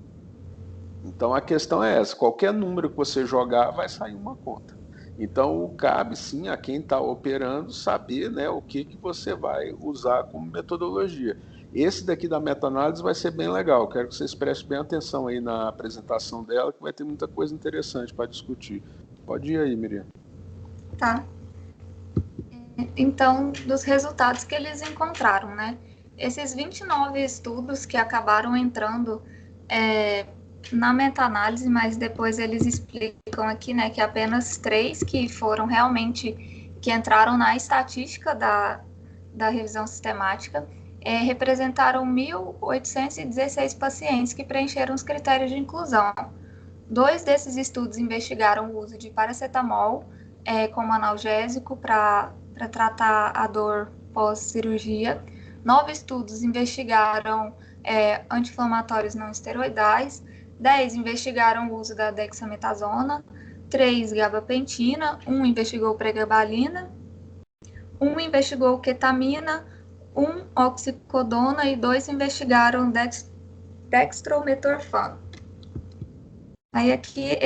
Speaker 3: Então a questão é essa, qualquer número que você jogar, vai sair uma conta. Então cabe sim a quem está operando saber, né, o que você vai usar como metodologia. Esse daqui da meta-análise vai ser bem legal, quero que vocês prestem bem atenção aí na apresentação dela, que vai ter muita coisa interessante para discutir. Pode ir aí, Miriam.
Speaker 1: Tá. Então, dos resultados que eles encontraram, né? Esses 29 estudos que acabaram entrando na meta-análise, mas depois eles explicam aqui, né, que apenas 3 que foram realmente, que entraram na estatística da revisão sistemática, representaram 1.816 pacientes que preencheram os critérios de inclusão. 2 desses estudos investigaram o uso de paracetamol como analgésico para tratar a dor pós-cirurgia. 9 estudos investigaram anti-inflamatórios não esteroidais. 10 investigaram o uso da dexametasona. 3 gabapentina. 1 investigou pregabalina. 1 investigou ketamina. 1 oxicodona e 2 investigaram dextrometorfan. Aí aqui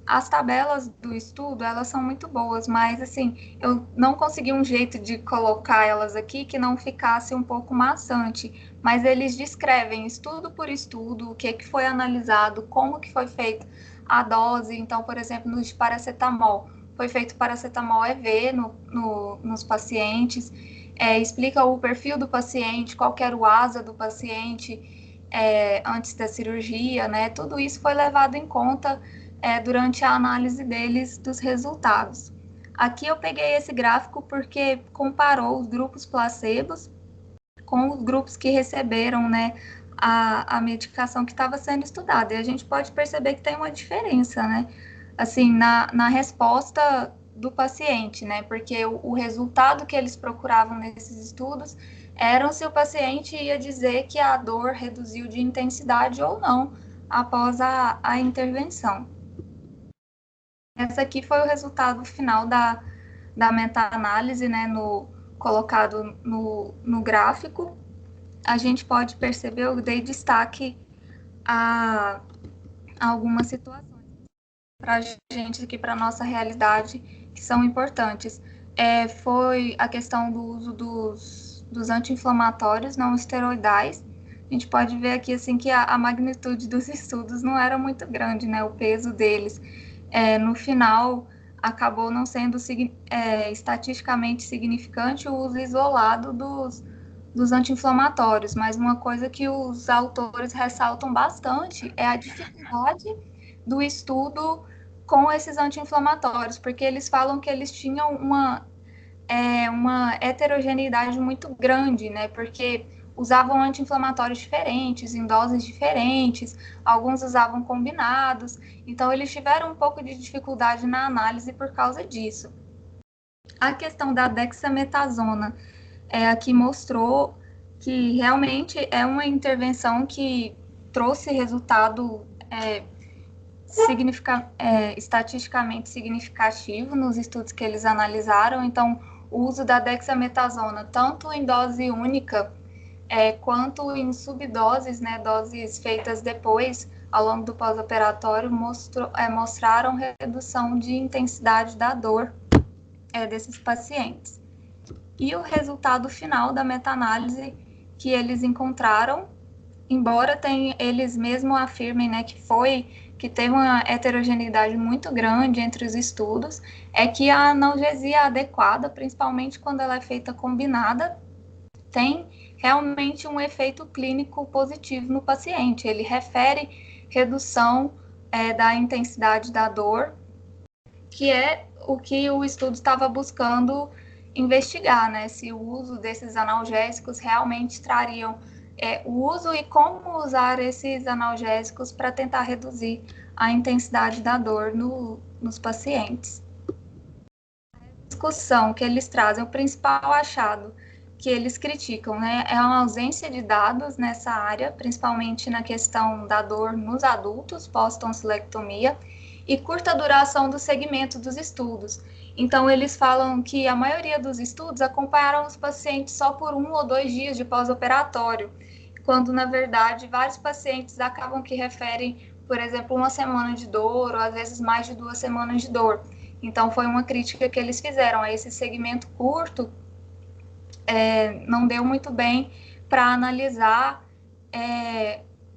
Speaker 1: as tabelas do estudo, elas são muito boas, mas assim, eu não consegui um jeito de colocar elas aqui que não ficasse um pouco maçante, mas eles descrevem estudo por estudo, o que foi analisado, como que foi feita a dose. Então, por exemplo, no de paracetamol, foi feito paracetamol EV nos pacientes, explica o perfil do paciente, qual que era o ASA do paciente antes da cirurgia, né? Tudo isso foi levado em conta durante a análise deles dos resultados. Aqui eu peguei esse gráfico porque comparou os grupos placebos com os grupos que receberam, né, a medicação que estava sendo estudada. E a gente pode perceber que tem uma diferença, né? Assim, na resposta do paciente, né? Porque o resultado que eles procuravam nesses estudos era se o paciente ia dizer que a dor reduziu de intensidade ou não após a intervenção. Esse aqui foi o resultado final da meta-análise, né, colocado no gráfico. A gente pode perceber, eu dei destaque a algumas situações para a gente aqui, para a nossa realidade, que são importantes. Foi a questão do uso dos anti-inflamatórios não esteroidais. A gente pode ver aqui assim, que a magnitude dos estudos não era muito grande, né? O peso deles. No final, acabou não sendo estatisticamente significante o uso isolado dos anti-inflamatórios, mas uma coisa que os autores ressaltam bastante é a dificuldade do estudo com esses anti-inflamatórios, porque eles falam que eles tinham uma heterogeneidade muito grande, né? Porque usavam anti-inflamatórios diferentes, em doses diferentes, alguns usavam combinados, então eles tiveram um pouco de dificuldade na análise por causa disso. A questão da dexametasona aqui mostrou que realmente é uma intervenção que trouxe resultado estatisticamente significativo nos estudos que eles analisaram. Então, o uso da dexametasona, tanto em dose única, quanto em subdoses, né, doses feitas depois, ao longo do pós-operatório, mostraram redução de intensidade da dor desses pacientes. E o resultado final da meta-análise que eles encontraram, embora eles mesmos afirmem, né, que teve uma heterogeneidade muito grande entre os estudos, é que a analgesia adequada, principalmente quando ela é feita combinada, tem realmente um efeito clínico positivo no paciente. Ele refere redução da intensidade da dor, que é o que o estudo estava buscando investigar, né? Se o uso desses analgésicos realmente trariam o uso e como usar esses analgésicos para tentar reduzir a intensidade da dor nos pacientes. A discussão que eles trazem, o principal achado que eles criticam, né, é a ausência de dados nessa área, principalmente na questão da dor nos adultos pós-tonsilectomia e curta duração do segmento dos estudos. Então, eles falam que a maioria dos estudos acompanharam os pacientes só por 1 ou 2 dias de pós-operatório, quando, na verdade, vários pacientes acabam que referem, por exemplo, 1 semana de dor, ou às vezes mais de 2 semanas de dor. Então, foi uma crítica que eles fizeram a esse segmento curto, não deu muito bem para analisar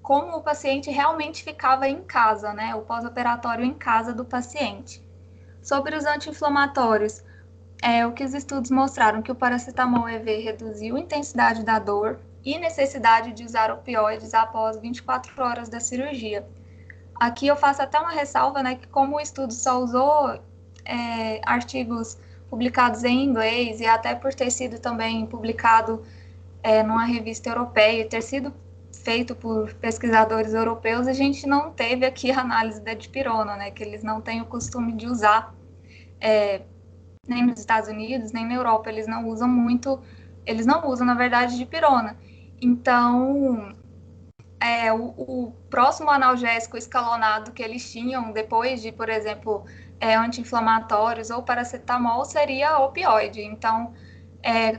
Speaker 1: como o paciente realmente ficava em casa, né? O pós-operatório em casa do paciente. Sobre os anti-inflamatórios, o que os estudos mostraram que o paracetamol EV reduziu a intensidade da dor e necessidade de usar opioides após 24 horas da cirurgia. Aqui eu faço até uma ressalva, né, que como o estudo só usou artigos publicados em inglês e até por ter sido também publicado numa revista europeia e ter sido feito por pesquisadores europeus, a gente não teve aqui a análise da dipirona, né, que eles não têm o costume de usar nem nos Estados Unidos, nem na Europa, eles não usam, na verdade, dipirona. Então, o próximo analgésico escalonado que eles tinham depois de, por exemplo, anti-inflamatórios ou paracetamol seria opioide. Então,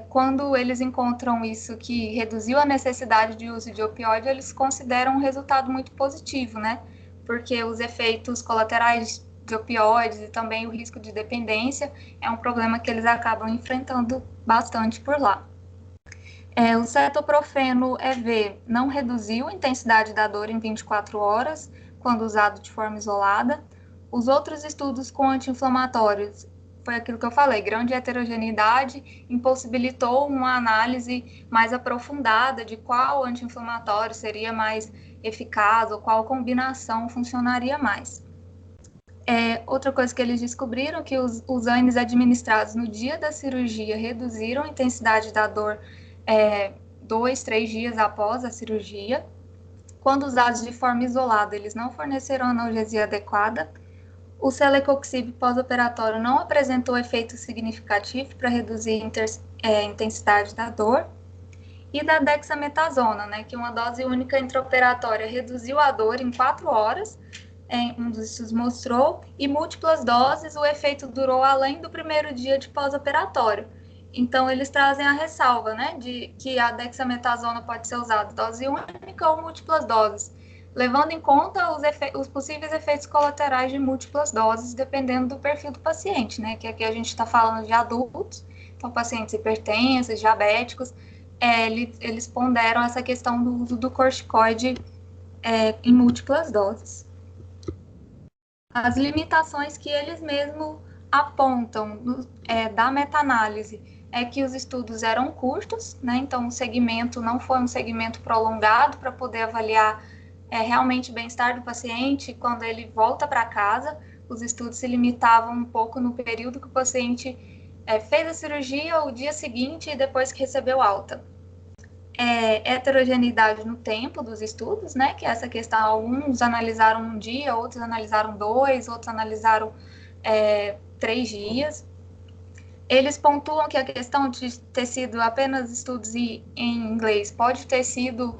Speaker 1: quando eles encontram isso que reduziu a necessidade de uso de opioide, eles consideram um resultado muito positivo, né? Porque os efeitos colaterais de opioides e também o risco de dependência é um problema que eles acabam enfrentando bastante por lá. O cetoprofeno EV não reduziu a intensidade da dor em 24 horas, quando usado de forma isolada. Os outros estudos com anti-inflamatórios, foi aquilo que eu falei, grande heterogeneidade, impossibilitou uma análise mais aprofundada de qual anti-inflamatório seria mais eficaz ou qual combinação funcionaria mais. Outra coisa que eles descobriram é que os ANES administrados no dia da cirurgia reduziram a intensidade da dor 2, 3 dias após a cirurgia. Quando usados de forma isolada, eles não forneceram analgesia adequada. O celecoxib pós-operatório não apresentou efeito significativo para reduzir a intensidade da dor. E da dexametasona, né, que uma dose única intraoperatória reduziu a dor em 4 horas, um dos estudos mostrou, e múltiplas doses o efeito durou além do primeiro dia de pós-operatório. Então, eles trazem a ressalva, né, de que a dexametasona pode ser usada dose única ou múltiplas doses. levando em conta os possíveis efeitos colaterais de múltiplas doses, dependendo do perfil do paciente, né? Que aqui a gente está falando de adultos, então pacientes hipertensos, diabéticos, eles ponderam essa questão do uso do corticoide em múltiplas doses. As limitações que eles mesmos apontam da meta-análise é que os estudos eram curtos, né? Então o segmento não foi um segmento prolongado para poder avaliar realmente o bem-estar do paciente quando ele volta para casa. Os estudos se limitavam um pouco no período que o paciente fez a cirurgia, o dia seguinte e depois que recebeu alta. Heterogeneidade no tempo dos estudos, né? Que é essa questão, alguns analisaram um dia, outros analisaram 2, outros analisaram 3 dias. Eles pontuam que a questão de ter sido apenas estudos em inglês pode ter sido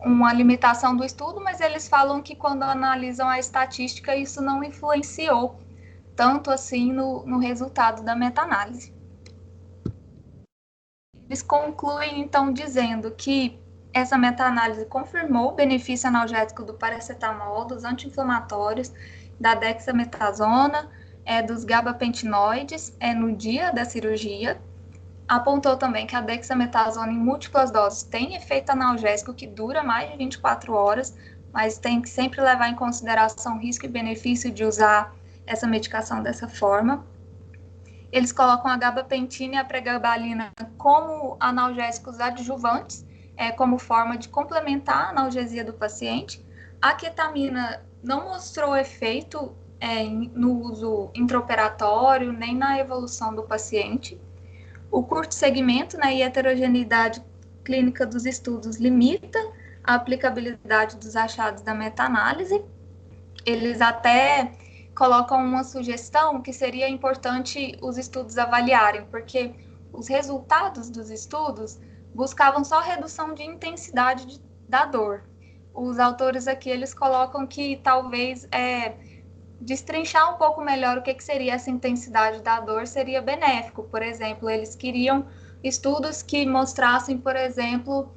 Speaker 1: uma limitação do estudo, mas eles falam que quando analisam a estatística, isso não influenciou tanto assim no resultado da meta-análise. Eles concluem, então, dizendo que essa meta-análise confirmou o benefício analgésico do paracetamol, dos anti-inflamatórios, da dexametasona, dos gabapentinoides no dia da cirurgia. Apontou também que a dexametasona em múltiplas doses tem efeito analgésico que dura mais de 24 horas, mas tem que sempre levar em consideração o risco e benefício de usar essa medicação dessa forma. Eles colocam a gabapentina e a pregabalina como analgésicos adjuvantes, como forma de complementar a analgesia do paciente. A ketamina não mostrou efeito no uso intraoperatório, nem na evolução do paciente. O curto segmento, né, e heterogeneidade clínica dos estudos limita a aplicabilidade dos achados da meta-análise. Eles até colocam uma sugestão que seria importante os estudos avaliarem, porque os resultados dos estudos buscavam só redução de intensidade da dor. Os autores aqui, eles colocam que talvez destrinchar um pouco melhor o que seria essa intensidade da dor seria benéfico. Por exemplo, eles queriam estudos que mostrassem, por exemplo,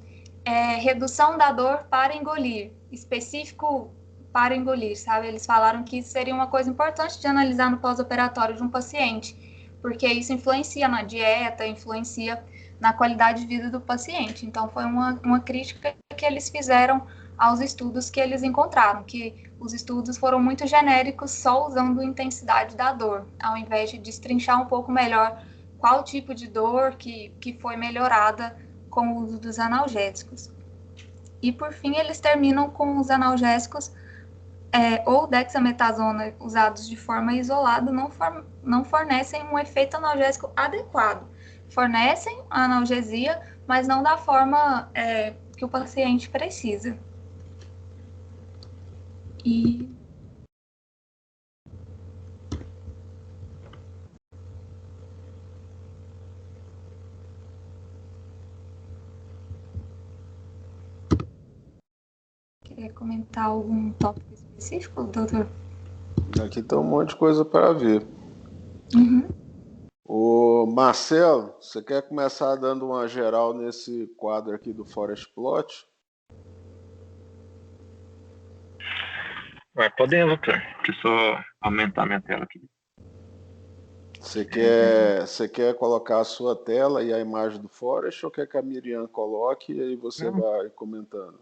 Speaker 1: redução da dor para engolir, específico para engolir, sabe? Eles falaram que isso seria uma coisa importante de analisar no pós-operatório de um paciente, porque isso influencia na dieta, influencia na qualidade de vida do paciente. Então, foi uma crítica que eles fizeram aos estudos que eles encontraram, que os estudos foram muito genéricos, só usando intensidade da dor, ao invés de destrinchar um pouco melhor qual tipo de dor que foi melhorada com o uso dos analgésicos. E, por fim, eles terminam com os analgésicos ou dexametasona usados de forma isolada não fornecem um efeito analgésico adequado. Fornecem a analgesia, mas não da forma que o paciente precisa. E queria comentar algum tópico específico, doutor?
Speaker 3: Aqui tem um monte de coisa para ver.
Speaker 1: Uhum.
Speaker 3: Ô, Marcelo, você quer começar dando uma geral nesse quadro aqui do Forest Plot?
Speaker 9: Podemos, doutor. Deixa eu só aumentar minha tela aqui.
Speaker 3: Você quer colocar a sua tela e a imagem do Forest ou quer que a Miriam coloque e aí você vai comentando?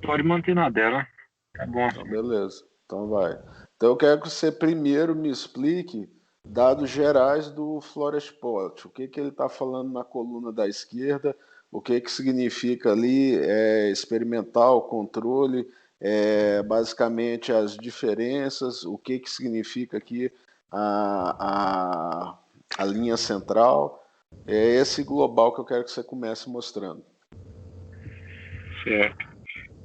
Speaker 9: Pode manter na dela. Tá bom.
Speaker 3: Então, beleza. Então vai. Então eu quero que você primeiro me explique dados gerais do Forest Plot. O que ele está falando na coluna da esquerda, o que significa ali experimental, controle, basicamente as diferenças, o que significa aqui a linha central. É esse global que eu quero que você comece mostrando.
Speaker 9: Certo.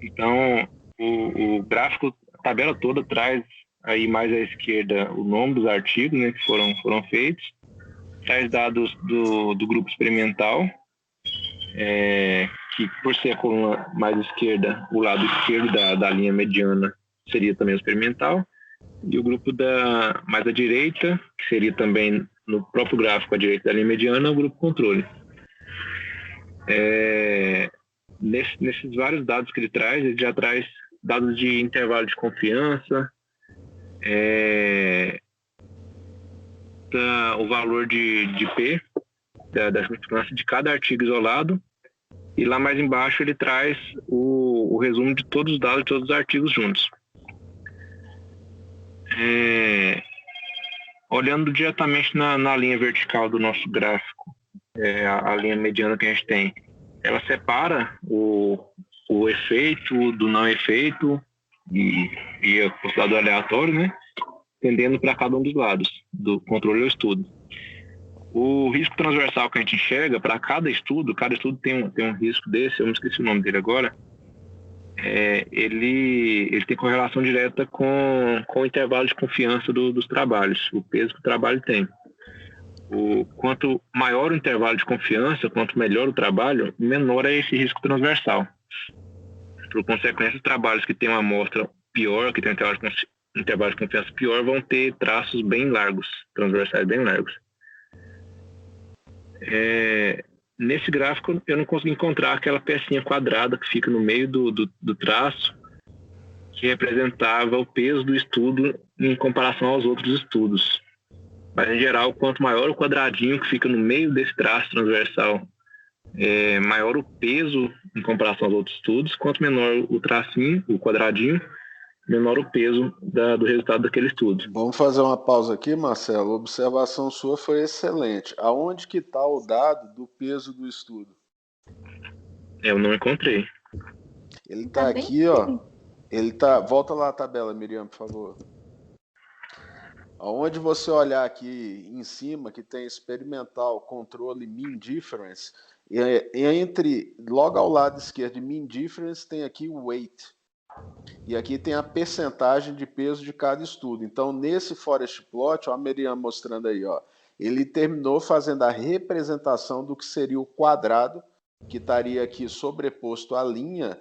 Speaker 9: Então, o gráfico, a tabela toda traz aí mais à esquerda o nome dos artigos, né, que foram feitos, traz dados do grupo experimental, que por ser a coluna mais esquerda, o lado esquerdo da linha mediana seria também o experimental, e o grupo mais à direita, que seria também no próprio gráfico à direita da linha mediana, o grupo controle. nesses vários dados que ele já traz dados de intervalo de confiança, o valor de P, da significância de cada artigo isolado, e lá mais embaixo ele traz o resumo de todos os dados de todos os artigos juntos. Olhando diretamente na linha vertical do nosso gráfico, a linha mediana que a gente tem, ela separa o efeito do não efeito e o dado aleatório, né? Tendendo para cada um dos lados, do controle ao estudo. O risco transversal que a gente enxerga para cada estudo tem um risco desse, eu não esqueci o nome dele agora, ele tem correlação direta com o intervalo de confiança dos trabalhos, o peso que o trabalho tem. Quanto maior o intervalo de confiança, quanto melhor o trabalho, menor é esse risco transversal. Por consequência, os trabalhos que têm uma amostra pior, que tem um intervalo de confiança pior, vão ter traços bem largos, transversais bem largos. Nesse gráfico, eu não consegui encontrar aquela pecinha quadrada que fica no meio do traço, que representava o peso do estudo em comparação aos outros estudos. Mas, em geral, quanto maior o quadradinho que fica no meio desse traço transversal, maior o peso em comparação aos outros estudos, quanto menor o tracinho, o quadradinho, menor o peso do resultado daquele estudo.
Speaker 3: Vamos fazer uma pausa aqui, Marcelo. A observação sua foi excelente. Aonde que está o dado do peso do estudo?
Speaker 9: Eu não encontrei.
Speaker 3: Ele está aqui, ó. Ele tá. Volta lá a tabela, Miriam, por favor. Aonde você olhar aqui em cima, que tem experimental, controle, mean difference, e logo ao lado esquerdo de mean difference tem aqui o weight. E aqui tem a percentagem de peso de cada estudo. Então, nesse forest plot, ó, a Miriam mostrando aí, ó, ele terminou fazendo a representação do que seria o quadrado, que estaria aqui sobreposto à linha,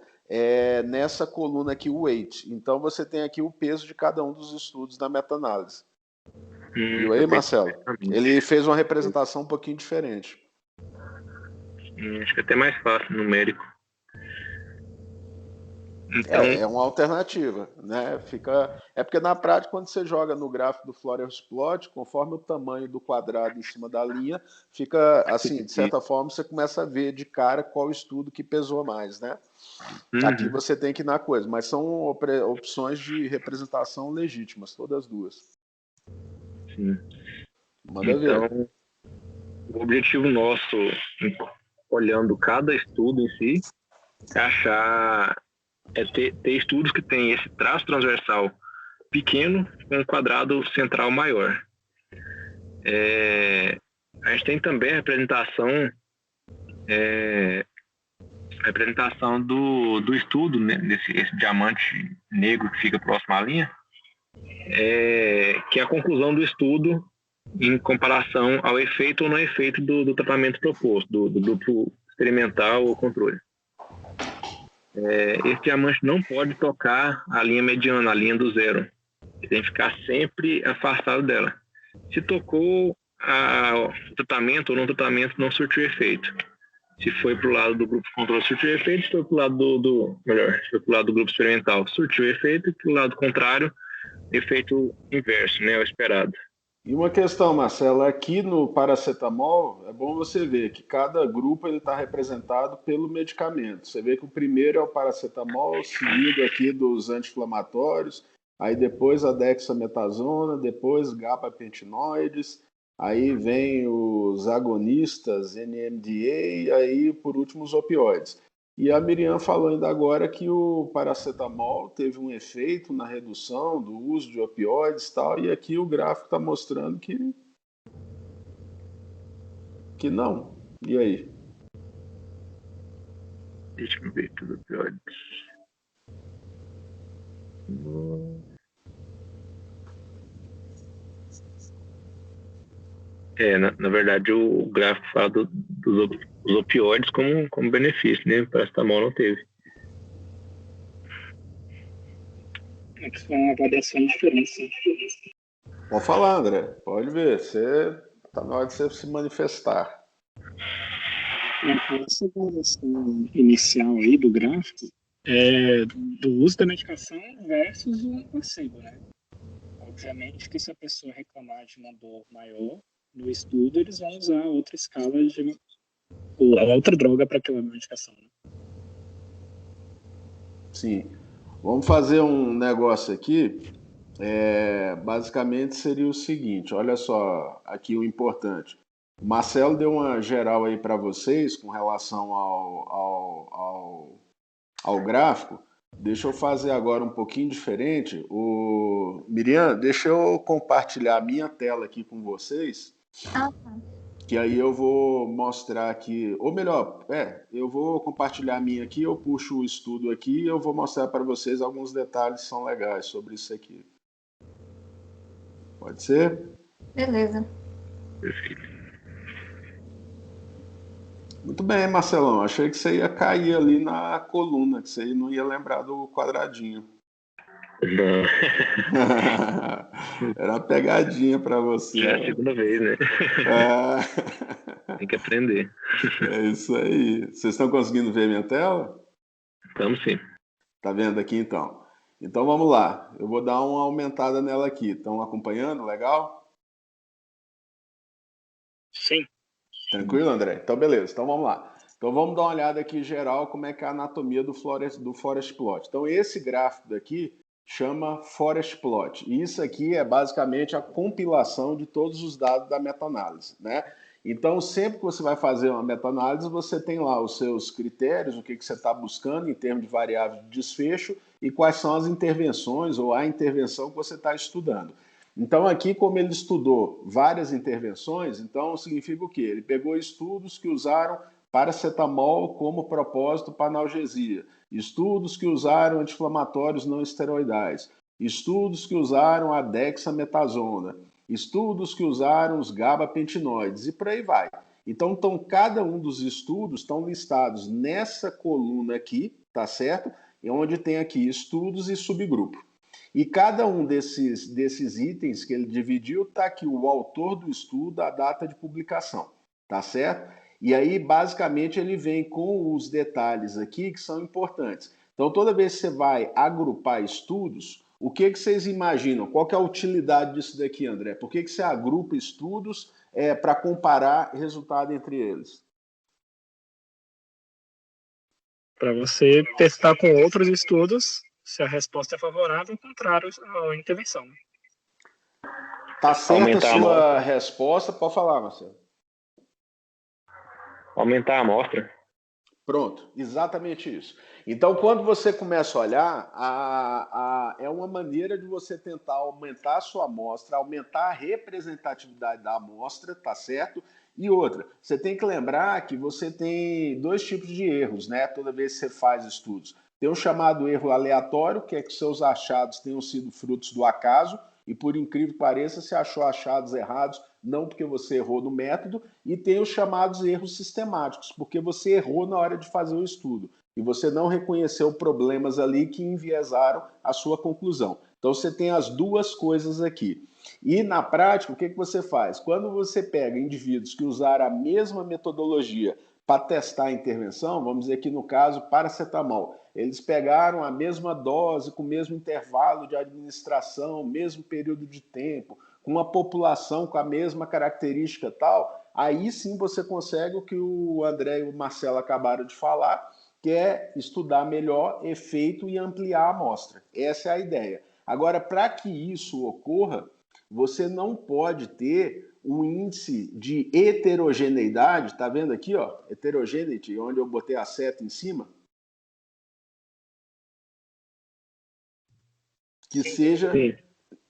Speaker 3: nessa coluna aqui, o weight. Então, você tem aqui o peso de cada um dos estudos da meta-análise. Viu aí, Marcelo? Ele fez uma representação um pouquinho diferente.
Speaker 9: Acho que é até mais fácil, numérico. Então...
Speaker 3: É uma alternativa, né? Porque na prática, quando você joga no gráfico do Forest Plot, conforme o tamanho do quadrado em cima da linha, fica assim, de certa forma, você começa a ver de cara qual estudo que pesou mais, né? Aqui você tem que ir na coisa, mas são opções de representação legítimas, todas as duas.
Speaker 9: Sim.
Speaker 3: Manda ver.
Speaker 9: O objetivo nosso, olhando cada estudo em si, é ter estudos que têm esse traço transversal pequeno com um quadrado central maior. A gente tem também a representação do estudo, né, esse diamante negro que fica próximo à linha, que é a conclusão do estudo em comparação ao efeito ou não efeito do tratamento proposto, do grupo experimental ou controle. Esse diamante não pode tocar a linha mediana, a linha do zero. Ele tem que ficar sempre afastado dela. Se tocou o tratamento ou não tratamento, não surtiu efeito. Se foi para o lado do grupo controle, surtiu efeito. Se foi para o lado se foi para o lado do grupo experimental, surtiu efeito. E para o lado contrário, efeito inverso, né, o esperado.
Speaker 3: E uma questão, Marcelo, aqui no paracetamol, é bom você ver que cada grupo está representado pelo medicamento. Você vê que o primeiro é o paracetamol, seguido aqui dos anti-inflamatórios, aí depois a dexametasona, depois gabapentinoides, aí vem os agonistas, NMDA, e aí por último os opioides. E a Miriam falou ainda agora que o paracetamol teve um efeito na redução do uso de opioides e tal, e aqui o gráfico está mostrando que não. E aí?
Speaker 9: Deixa eu ver tudo opioides. Na verdade, o gráfico fala dos opioides como benefício, né? O paracetamol não teve.
Speaker 10: Que foi uma avaliação diferente.
Speaker 3: Pode falar, André. Pode ver. Tá na hora de você se manifestar.
Speaker 10: Essa avaliação inicial aí do gráfico é do uso da medicação versus um placebo, né? Obviamente que se a pessoa reclamar de uma dor maior, no estudo eles vão usar outra escala ou outra droga para aquela medicação. Né?
Speaker 3: Sim. Vamos fazer um negócio aqui. Basicamente seria o seguinte, olha só aqui o importante. O Marcelo deu uma geral aí para vocês com relação ao gráfico. Deixa eu fazer agora um pouquinho diferente. Miriam, deixa eu compartilhar a minha tela aqui com vocês.
Speaker 1: Tá.
Speaker 3: Que aí eu vou mostrar aqui, ou melhor, eu vou compartilhar a minha aqui, eu puxo o estudo aqui e eu vou mostrar para vocês alguns detalhes que são legais sobre isso aqui. Pode ser?
Speaker 1: Beleza.
Speaker 9: Perfeito.
Speaker 3: Muito bem, Marcelão. Achei que você ia cair ali na coluna, que você não ia lembrar do quadradinho.
Speaker 9: Não.
Speaker 3: Era uma pegadinha para você.
Speaker 9: Já é a segunda vez, né? Tem que aprender.
Speaker 3: É isso aí. Vocês estão conseguindo ver minha tela?
Speaker 9: Estamos sim.
Speaker 3: Tá vendo aqui então? Então vamos lá. Eu vou dar uma aumentada nela aqui. Estão acompanhando? Legal?
Speaker 10: Sim.
Speaker 3: Tranquilo, André? Então beleza. Então vamos lá. Então vamos dar uma olhada aqui geral como é que é a anatomia do Forest Plot. Então esse gráfico daqui chama Forest Plot. E isso aqui é basicamente a compilação de todos os dados da meta-análise, né? Então, sempre que você vai fazer uma meta-análise, você tem lá os seus critérios, o que você está buscando em termos de variável de desfecho e quais são as intervenções ou a intervenção que você está estudando. Então, aqui, como ele estudou várias intervenções, então significa o quê? Ele pegou estudos que usaram paracetamol como propósito para analgesia, estudos que usaram anti-inflamatórios não esteroidais, estudos que usaram a dexametasona, estudos que usaram os gabapentinoides e por aí vai. Então, cada um dos estudos estão listados nessa coluna aqui, tá certo? E onde tem aqui estudos e subgrupo. E cada um desses itens que ele dividiu, está aqui o autor do estudo, a data de publicação, tá certo? E aí, basicamente, ele vem com os detalhes aqui que são importantes. Então, toda vez que você vai agrupar estudos, o que vocês imaginam? Qual que é a utilidade disso daqui, André? Por que você agrupa estudos para comparar resultado entre eles?
Speaker 10: Para você testar com outros estudos se a resposta é favorável ou contrária à intervenção.
Speaker 3: Tá certa a sua resposta? Pode falar, Marcelo.
Speaker 9: Aumentar a amostra.
Speaker 3: Pronto, exatamente isso. Então, quando você começa a olhar, é uma maneira de você tentar aumentar a sua amostra, aumentar a representatividade da amostra, tá certo? E outra, você tem que lembrar que você tem dois tipos de erros, né? Toda vez que você faz estudos. Tem um chamado erro aleatório, que é que seus achados tenham sido frutos do acaso, e por incrível que pareça, você achou achados errados, não porque você errou no método, e tem os chamados erros sistemáticos, porque você errou na hora de fazer o estudo, e você não reconheceu problemas ali que enviesaram a sua conclusão. Então você tem as duas coisas aqui. E na prática, o que você faz? Quando você pega indivíduos que usaram a mesma metodologia para testar a intervenção, vamos dizer que no caso paracetamol, eles pegaram a mesma dose, com o mesmo intervalo de administração, mesmo período de tempo, com uma população com a mesma característica tal, aí sim você consegue o que o André e o Marcelo acabaram de falar, que é estudar melhor efeito e ampliar a amostra. Essa é a ideia. Agora, para que isso ocorra, você não pode ter um índice de heterogeneidade, está vendo aqui, ó, heterogeneity, onde eu botei a seta em cima, que seja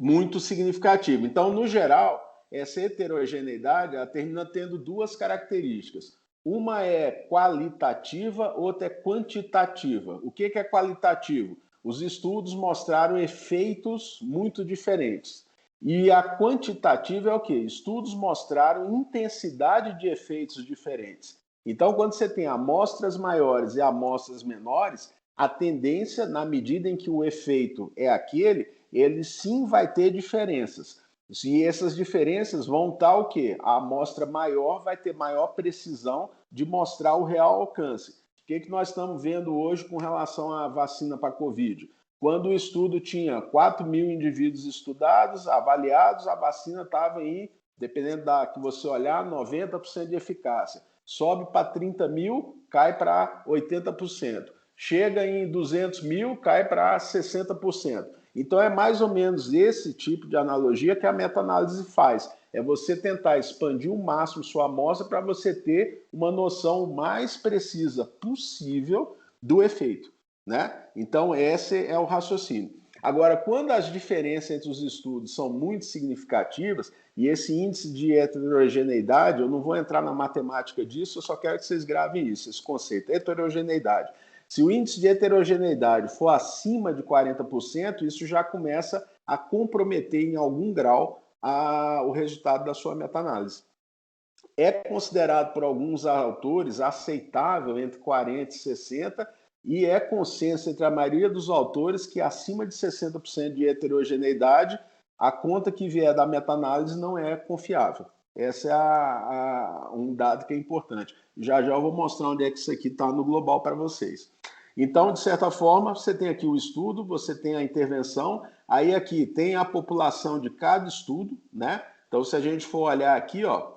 Speaker 3: muito significativo. Então, no geral, essa heterogeneidade ela termina tendo duas características. Uma é qualitativa, outra é quantitativa. O que é qualitativo? Os estudos mostraram efeitos muito diferentes. E a quantitativa é o quê? Estudos mostraram intensidade de efeitos diferentes. Então, quando você tem amostras maiores e amostras menores, a tendência, na medida em que o efeito é aquele, ele sim vai ter diferenças. E essas diferenças vão estar o quê? A amostra maior vai ter maior precisão de mostrar o real alcance. O que nós estamos vendo hoje com relação à vacina para a Covid? Quando o estudo tinha 4 mil indivíduos estudados, avaliados, a vacina estava em, dependendo da que você olhar, 90% de eficácia. Sobe para 30 mil, cai para 80%. Chega em 200 mil, cai para 60%. Então é mais ou menos esse tipo de analogia que a meta-análise faz. É você tentar expandir o máximo sua amostra para você ter uma noção mais precisa possível do efeito, né? Então esse é o raciocínio. Agora, quando as diferenças entre os estudos são muito significativas, e esse índice de heterogeneidade, eu não vou entrar na matemática disso, eu só quero que vocês gravem isso, esse conceito, heterogeneidade. Se o índice de heterogeneidade for acima de 40%, isso já começa a comprometer em algum grau o resultado da sua meta-análise. É considerado por alguns autores aceitável entre 40% e 60%, e é consenso entre a maioria dos autores que acima de 60% de heterogeneidade, a conta que vier da meta-análise não é confiável. Esse é um dado que é importante. Já já eu vou mostrar onde é que isso aqui está no global para vocês. Então, de certa forma, você tem aqui o estudo, você tem a intervenção, aí aqui tem a população de cada estudo, né? Então, se a gente for olhar aqui, ó,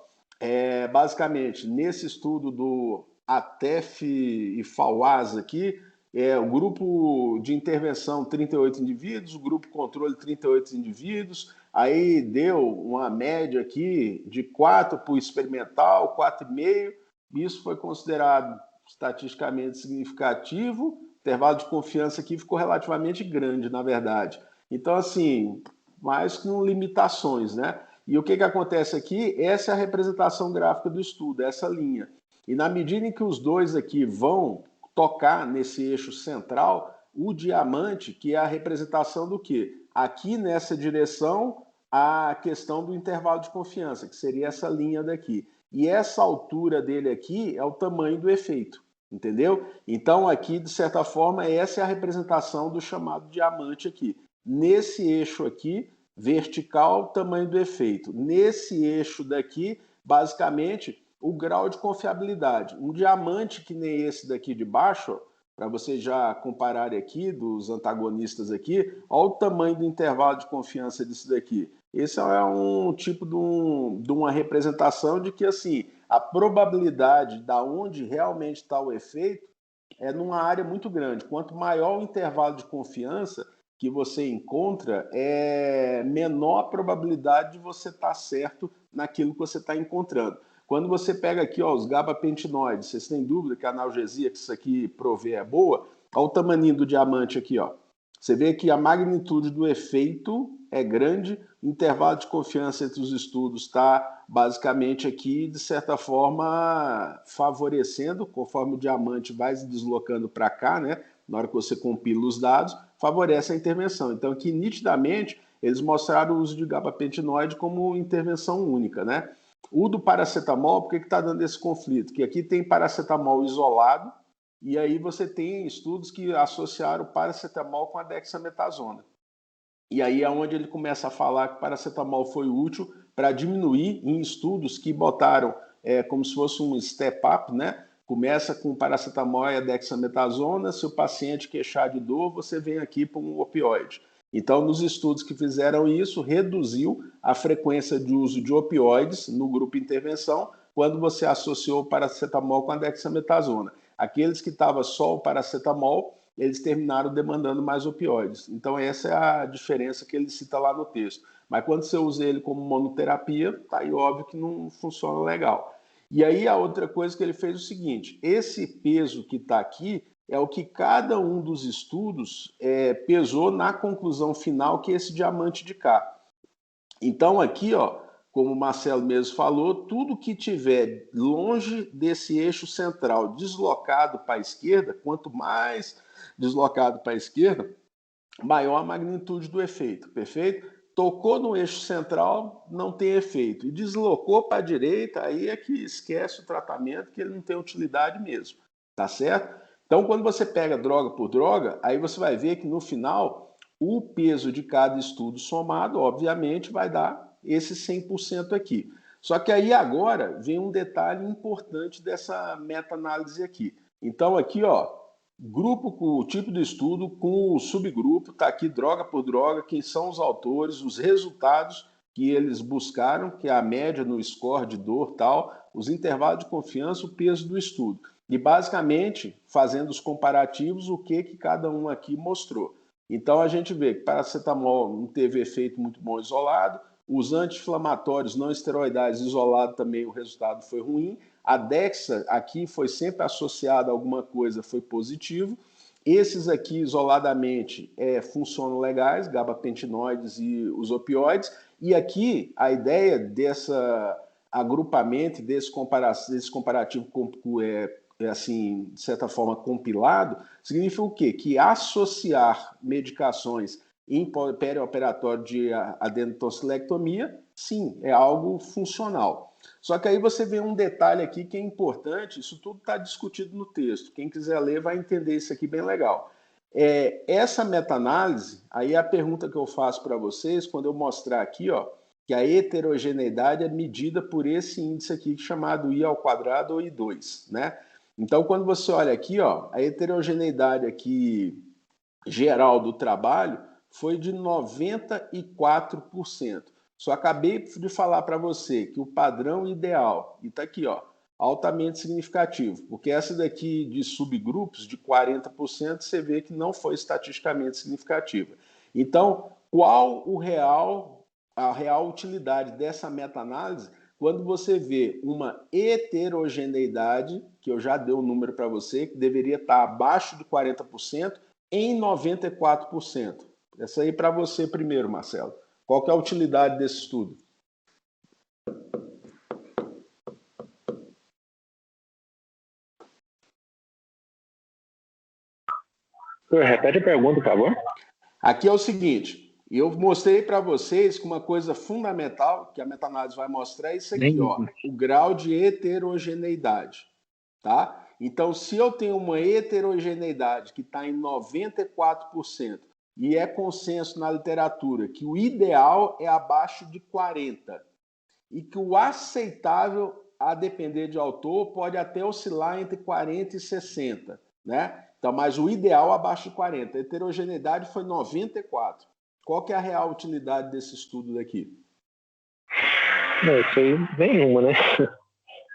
Speaker 3: basicamente, nesse estudo do ATEF e FAUAS aqui, o grupo de intervenção 38 indivíduos, o grupo controle 38 indivíduos, aí deu uma média aqui de 4 para o experimental, 4,5, isso foi considerado estatisticamente significativo, o intervalo de confiança aqui ficou relativamente grande, na verdade. Então, assim, mas com limitações, né? E o que acontece aqui? Essa é a representação gráfica do estudo, essa linha. E na medida em que os dois aqui vão tocar nesse eixo central, o diamante, que é a representação do quê? Aqui nessa direção, a questão do intervalo de confiança, que seria essa linha daqui. E essa altura dele aqui é o tamanho do efeito, entendeu? Então aqui, de certa forma, essa é a representação do chamado diamante aqui. Nesse eixo aqui, vertical, tamanho do efeito. Nesse eixo daqui, basicamente, o grau de confiabilidade. Um diamante que nem esse daqui de baixo, para vocês já compararem aqui, dos antagonistas aqui, olha o tamanho do intervalo de confiança disso daqui. Esse é um tipo de uma representação de que, assim, a probabilidade da onde realmente está o efeito é numa área muito grande. Quanto maior o intervalo de confiança que você encontra, é menor a probabilidade de você estar certo naquilo que você está encontrando. Quando você pega aqui, ó, os gabapentinoides, vocês têm dúvida que a analgesia que isso aqui provê é boa? Olha o tamaninho do diamante aqui, ó. Você vê que a magnitude do efeito é grande, o intervalo de confiança entre os estudos está basicamente aqui, de certa forma, favorecendo, conforme o diamante vai se deslocando para cá, né? Na hora que você compila os dados, favorece a intervenção. Então, aqui, nitidamente, eles mostraram o uso de gabapentinoide como intervenção única, né? O do paracetamol, por que está dando esse conflito? Porque aqui tem paracetamol isolado, e aí você tem estudos que associaram o paracetamol com a dexametasona. E aí é onde ele começa a falar que o paracetamol foi útil para diminuir em estudos que botaram como se fosse um step-up, né? Começa com o paracetamol e a dexametasona, se o paciente queixar de dor, você vem aqui para um opioide. Então, nos estudos que fizeram isso, reduziu a frequência de uso de opioides no grupo intervenção quando você associou o paracetamol com a dexametasona. Aqueles que estavam só o paracetamol, eles terminaram demandando mais opioides. Então, essa é a diferença que ele cita lá no texto. Mas quando você usa ele como monoterapia, tá aí óbvio que não funciona legal. E aí a outra coisa que ele fez é o seguinte, esse peso que está aqui é o que cada um dos estudos pesou na conclusão final, que é esse diamante de cá. Então aqui, ó, como o Marcelo mesmo falou, tudo que tiver longe desse eixo central, deslocado para a esquerda, quanto mais deslocado para a esquerda, maior a magnitude do efeito, perfeito? Tocou no eixo central, não tem efeito. E deslocou para a direita, aí é que esquece o tratamento, que ele não tem utilidade mesmo, tá certo? Então, quando você pega droga por droga, aí você vai ver que no final, o peso de cada estudo somado, obviamente, vai dar esse 100% aqui. Só que aí agora vem um detalhe importante dessa meta-análise aqui. Então aqui, ó, grupo com o tipo de estudo, com o subgrupo, está aqui droga por droga, quem são os autores, os resultados que eles buscaram, que é a média no score de dor tal, os intervalos de confiança, o peso do estudo. E basicamente, fazendo os comparativos, o que cada um aqui mostrou. Então a gente vê que paracetamol não teve efeito muito bom isolado, os anti-inflamatórios não esteroidais isolados também o resultado foi ruim, a Dexa aqui foi sempre associada a alguma coisa, foi positivo. Esses aqui isoladamente funcionam legais, gabapentinoides e os opioides. E aqui a ideia desse agrupamento, desse comparativo assim, de certa forma compilado, significa o quê? Que associar medicações em perioperatório de adenotocilectomia, sim, é algo funcional. Só que aí você vê um detalhe aqui que é importante, isso tudo está discutido no texto. Quem quiser ler vai entender isso aqui bem legal. Essa meta-análise, aí é a pergunta que eu faço para vocês, quando eu mostrar aqui, ó, que a heterogeneidade é medida por esse índice aqui chamado I² ou I2, né? Então, quando você olha aqui, ó, a heterogeneidade aqui geral do trabalho foi de 94%. Só acabei de falar para você que o padrão ideal, e está aqui, ó, altamente significativo, porque essa daqui de subgrupos de 40%, você vê que não foi estatisticamente significativa. Então, qual a real utilidade dessa meta-análise quando você vê uma heterogeneidade, que eu já dei o número para você, que deveria estar abaixo de 40%, em 94%. Essa aí para você primeiro, Marcelo. Qual que é a utilidade desse estudo?
Speaker 9: Repete a pergunta, por favor.
Speaker 3: Aqui é o seguinte, eu mostrei para vocês que uma coisa fundamental que a meta-análise vai mostrar é isso aqui, ó, o grau de heterogeneidade, tá? Então, se eu tenho uma heterogeneidade que está em 94%, e é consenso na literatura que o ideal é abaixo de 40%, e que o aceitável, a depender de autor, pode até oscilar entre 40% e 60%, né? Então, mas o ideal abaixo de 40%. A heterogeneidade foi 94%. Qual que é a real utilidade desse estudo daqui?
Speaker 9: Não, isso aí nenhuma, né?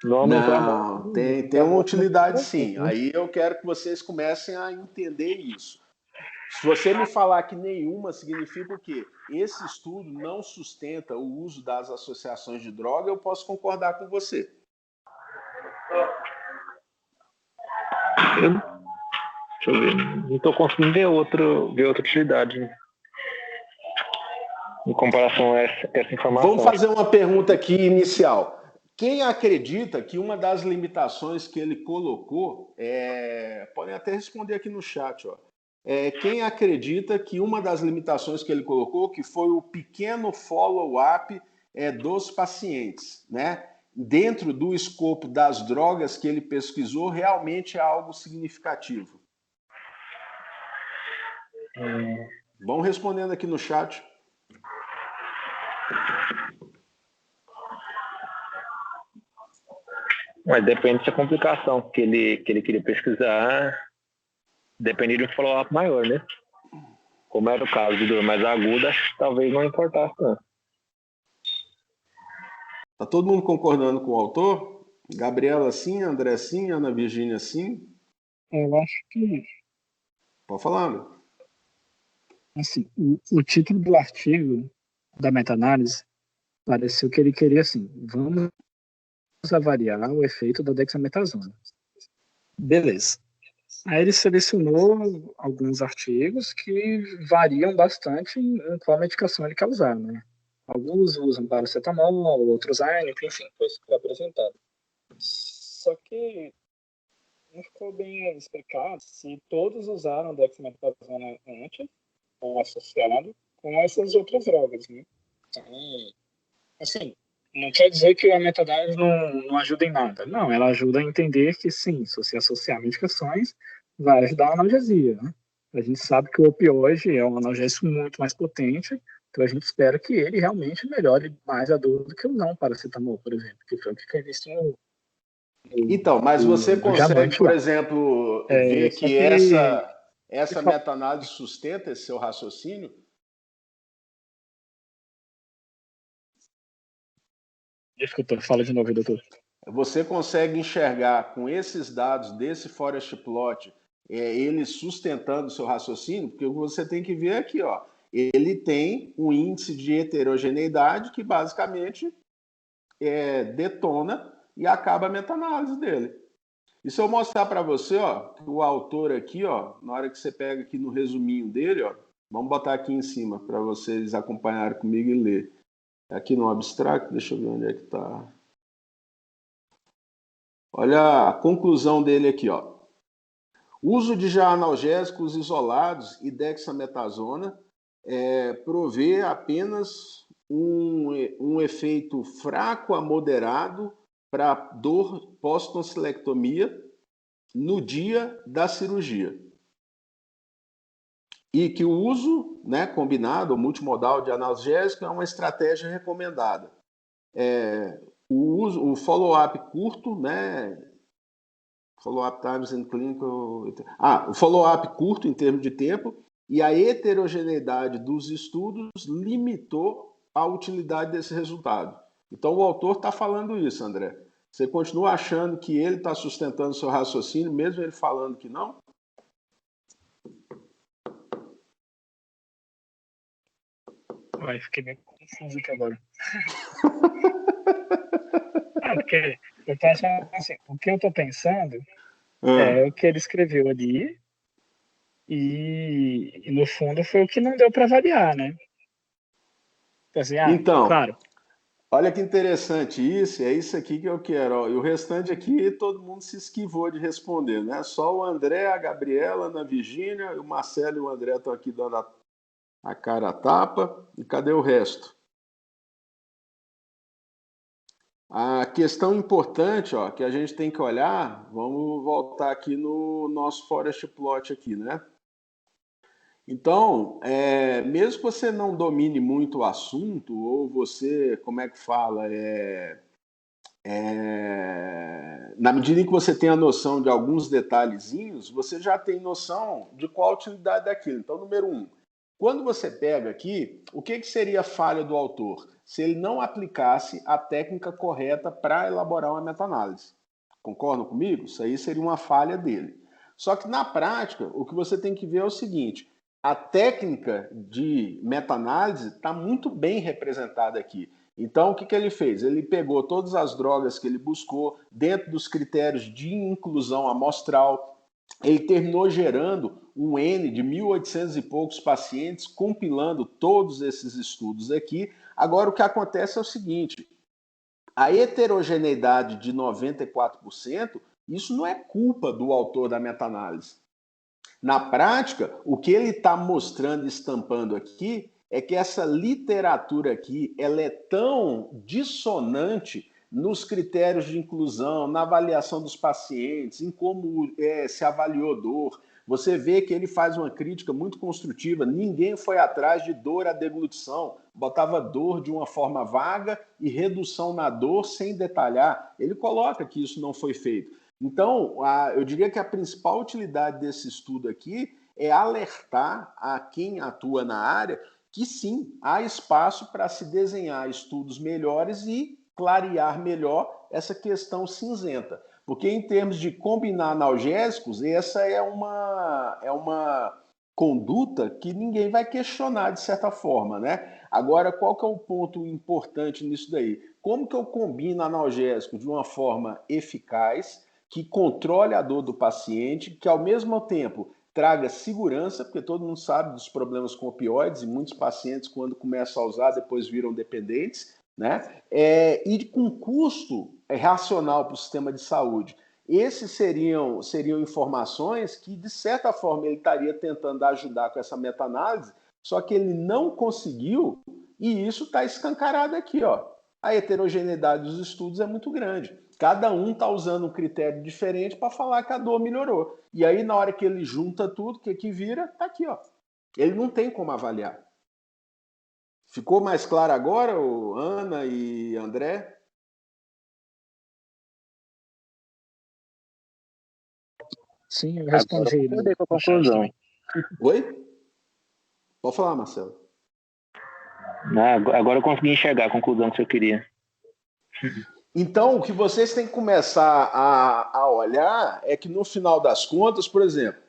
Speaker 3: Não, tem uma utilidade sim. Aí eu quero que vocês comecem a entender isso. Se você me falar que nenhuma, significa o quê? Esse estudo não sustenta o uso das associações de droga, eu posso concordar com você.
Speaker 9: Deixa eu ver. Não estou conseguindo ver outra utilidade, né? Em comparação a essa informação.
Speaker 3: Vamos fazer uma pergunta aqui inicial. Quem acredita que uma das limitações que ele colocou, podem até responder aqui no chat, ó. Quem acredita que uma das limitações que ele colocou, que foi o pequeno follow-up dos pacientes, né? Dentro do escopo das drogas que ele pesquisou, realmente é algo significativo? Vão respondendo aqui no chat.
Speaker 9: Mas depende dessa complicação que ele queria pesquisar, depende de um follow-up maior, né? Como era o caso de dor mais aguda, acho que talvez não importasse tanto.
Speaker 3: Tá todo mundo concordando com o autor? Gabriela sim, André sim, Ana Virgínia sim?
Speaker 10: Eu acho que...
Speaker 3: Pode falar, meu.
Speaker 10: Assim, o título do artigo da meta-análise pareceu que ele queria assim, vamos avaliar o efeito da dexametasona. Beleza. Aí ele selecionou alguns artigos que variam bastante em qual medicação ele quer usar, né? Alguns usam paracetamol, outros árnico, enfim, foi isso que foi apresentado. Só que não ficou bem explicado se todos usaram dexametasona antes ou associado com essas outras drogas, né? Então, assim, não quer dizer que a meta-análise não ajuda em nada. Não, ela ajuda a entender que sim, se você associar medicações, vai ajudar a analgesia, né? A gente sabe que o opioide é um analgésico muito mais potente Então a gente espera que ele realmente melhore mais a dor do que o não paracetamol, por exemplo, que foi o que foi visto
Speaker 3: Então, mas você
Speaker 10: do
Speaker 3: consegue,
Speaker 10: diamante
Speaker 3: por
Speaker 10: lá.
Speaker 3: exemplo,
Speaker 10: É,
Speaker 3: ver
Speaker 10: só
Speaker 3: que
Speaker 10: que
Speaker 3: essa meta-análise sustenta esse seu raciocínio?
Speaker 10: Desculpa, fala de novo, doutor.
Speaker 3: Você consegue enxergar com esses dados desse forest plot, ele sustentando o seu raciocínio? Porque o que você tem que ver aqui, ó, ele tem um índice de heterogeneidade que basicamente detona e acaba a meta-análise dele. E se eu mostrar para você, ó, o autor aqui, ó, na hora que você pega aqui no resuminho dele, ó, vamos botar aqui em cima para vocês acompanharem comigo e ler. Aqui no abstract, deixa eu ver onde é que está. Olha a conclusão dele aqui, ó. Uso de analgésicos isolados e dexametasona provê apenas um efeito fraco a moderado para dor pós-tonsilectomia no dia da cirurgia. E que o uso, né, combinado ou multimodal de analgésico é uma estratégia recomendada. O follow-up curto, né? Follow-up times in clinical. O follow-up curto em termos de tempo e a heterogeneidade dos estudos limitou a utilidade desse resultado. Então o autor está falando isso, André. Você continua achando que ele está sustentando seu raciocínio, mesmo ele falando que não?
Speaker 10: Vai, fiquei bem confuso aqui agora. Porque eu tô achando assim, o que eu tô pensando é o que ele escreveu ali e no fundo foi o que não deu para avaliar, né? Assim,
Speaker 3: então,
Speaker 10: claro.
Speaker 3: Olha que interessante isso, é isso aqui que eu quero. Ó. E o restante aqui, todo mundo se esquivou de responder, né? Só o André, a Gabriela, a Ana Virgínia, o Marcelo e o André estão aqui dando a cara a tapa. E cadê o resto? A questão importante, ó, que a gente tem que olhar, vamos voltar aqui no nosso forest plot aqui, né? Então, mesmo que você não domine muito o assunto, ou você, como é que fala, na medida em que você tem a noção de alguns detalhezinhos, você já tem noção de qual a utilidade daquilo. Então, número 1, quando você pega aqui, o que seria a falha do autor? Se ele não aplicasse a técnica correta para elaborar uma meta-análise. Concordam comigo? Isso aí seria uma falha dele. Só que na prática, o que você tem que ver é o seguinte, a técnica de meta-análise está muito bem representada aqui. Então, o que ele fez? Ele pegou todas as drogas que ele buscou dentro dos critérios de inclusão amostral. Ele terminou gerando um N de 1.800 e poucos pacientes, compilando todos esses estudos aqui. Agora, o que acontece é o seguinte, a heterogeneidade de 94%, isso não é culpa do autor da meta-análise. Na prática, o que ele está mostrando e estampando aqui é que essa literatura aqui ela é tão dissonante nos critérios de inclusão, na avaliação dos pacientes, em como se avaliou dor. Você vê que ele faz uma crítica muito construtiva. Ninguém foi atrás de dor à deglutição. Botava dor de uma forma vaga e redução na dor sem detalhar. Ele coloca que isso não foi feito. Então, eu diria que a principal utilidade desse estudo aqui é alertar a quem atua na área que sim, há espaço para se desenhar estudos melhores e clarear melhor essa questão cinzenta. Porque em termos de combinar analgésicos, essa é uma conduta que ninguém vai questionar de certa forma, né? Agora, qual que é o ponto importante nisso daí? Como que eu combino analgésico de uma forma eficaz, que controle a dor do paciente, que ao mesmo tempo traga segurança, porque todo mundo sabe dos problemas com opioides e muitos pacientes, quando começam a usar, depois viram dependentes, né? E com custo racional para o sistema de saúde. Esses seriam informações que, de certa forma, ele estaria tentando ajudar com essa meta-análise, só que ele não conseguiu, e isso está escancarado aqui, ó. A heterogeneidade dos estudos é muito grande. Cada um está usando um critério diferente para falar que a dor melhorou. E aí, na hora que ele junta tudo, o que vira? Está aqui, ó. Ele não tem como avaliar. Ficou mais claro agora, Ana e André?
Speaker 10: Sim, eu
Speaker 9: Agora
Speaker 10: respondi.
Speaker 9: eu concordei com a conclusão.
Speaker 3: Oi? Pode falar, Marcelo.
Speaker 9: Agora eu consegui enxergar a conclusão que eu queria.
Speaker 3: Então, o que vocês têm que começar a olhar é que, no final das contas, por exemplo,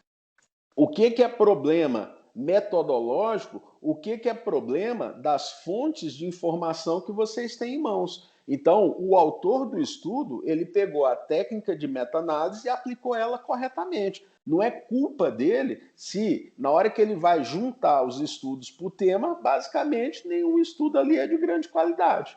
Speaker 3: o que é problema metodológico, o que é problema das fontes de informação que vocês têm em mãos. Então, o autor do estudo, ele pegou a técnica de meta-análise e aplicou ela corretamente. Não é culpa dele se, na hora que ele vai juntar os estudos para o tema, basicamente nenhum estudo ali é de grande qualidade.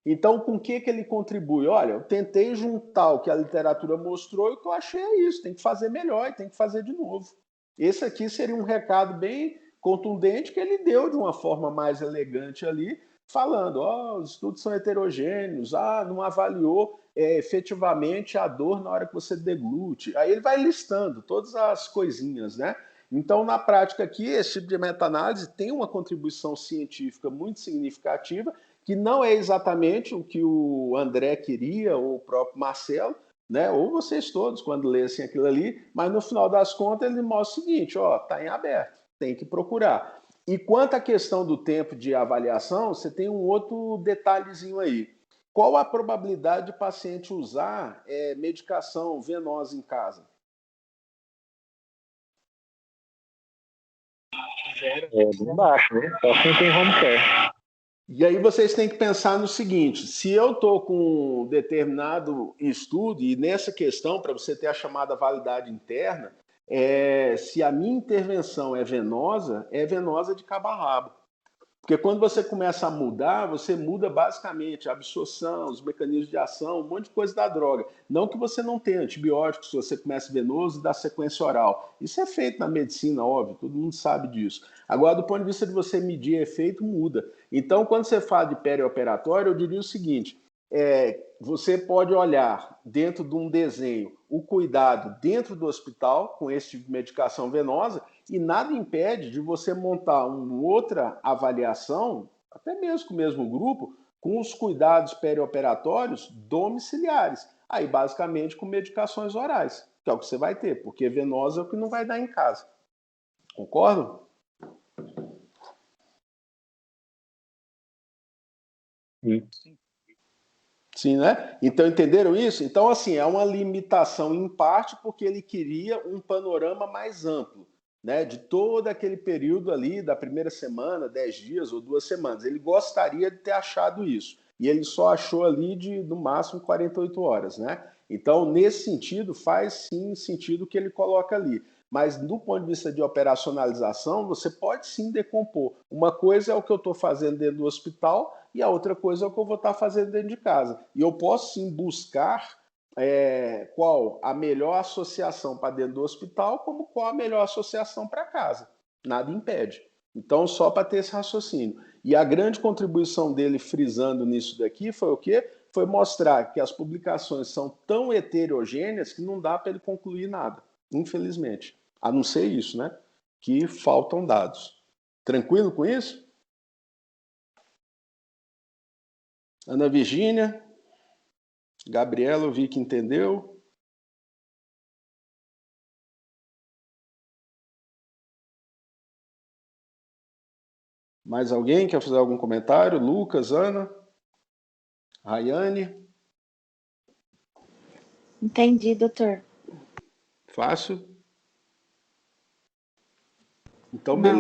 Speaker 3: Então, com o que ele contribui? Olha, eu tentei juntar o que a literatura mostrou e o que eu achei é isso. Tem que fazer melhor e tem que fazer de novo. Esse aqui seria um recado bem contundente que ele deu de uma forma mais elegante ali, falando, os estudos são heterogêneos, não avaliou efetivamente a dor na hora que você deglute. Aí ele vai listando todas as coisinhas, né? Então, na prática aqui, esse tipo de meta-análise tem uma contribuição científica muito significativa, que não é exatamente o que o André queria, ou o próprio Marcelo, né? Ou vocês todos, quando lessem aquilo ali, mas no final das contas ele mostra o seguinte, está em aberto, tem que procurar. E quanto à questão do tempo de avaliação, você tem um outro detalhezinho aí. Qual a probabilidade de paciente usar medicação venosa em casa?
Speaker 9: Bem baixo, né? Só quem tem home care.
Speaker 3: E aí vocês têm que pensar no seguinte, se eu estou com um determinado estudo, e nessa questão, para você ter a chamada validade interna, se a minha intervenção é venosa de cabo a rabo. Porque quando você começa a mudar, você muda basicamente a absorção, os mecanismos de ação, um monte de coisa da droga. Não que você não tenha antibióticos se você começa venoso e dá sequência oral. Isso é feito na medicina, óbvio, todo mundo sabe disso. Agora, do ponto de vista de você medir efeito, muda. Então, quando você fala de perioperatório, eu diria o seguinte, você pode olhar dentro de um desenho o cuidado dentro do hospital com esse tipo de medicação venosa e nada impede de você montar uma outra avaliação, até mesmo com o mesmo grupo, com os cuidados perioperatórios domiciliares. Aí, basicamente, com medicações orais, que é o que você vai ter, porque venosa é o que não vai dar em casa. Concordam? Sim, né? Então, entenderam isso? Então, assim, é uma limitação em parte porque ele queria um panorama mais amplo, né? De todo aquele período ali, da primeira semana, 10 dias ou 2 semanas. Ele gostaria de ter achado isso. E ele só achou ali de, no máximo, 48 horas, né? Então, nesse sentido, faz sim sentido o que ele coloca ali. Mas, do ponto de vista de operacionalização, você pode sim decompor. Uma coisa é o que eu estou fazendo dentro do hospital e a outra coisa é o que eu vou estar fazendo dentro de casa. E eu posso sim buscar qual a melhor associação para dentro do hospital, como qual a melhor associação para casa. Nada impede. Então, só para ter esse raciocínio. E a grande contribuição dele, frisando nisso daqui, foi o quê? Foi mostrar que as publicações são tão heterogêneas que não dá para ele concluir nada, infelizmente. A não ser isso, né? Que faltam dados. Tranquilo com isso? Ana Virgínia? Gabriela, eu vi que entendeu. Mais alguém quer fazer algum comentário? Lucas, Ana? Rayane?
Speaker 4: Entendi, doutor.
Speaker 3: Fácil? Então,
Speaker 4: Não.
Speaker 3: beleza.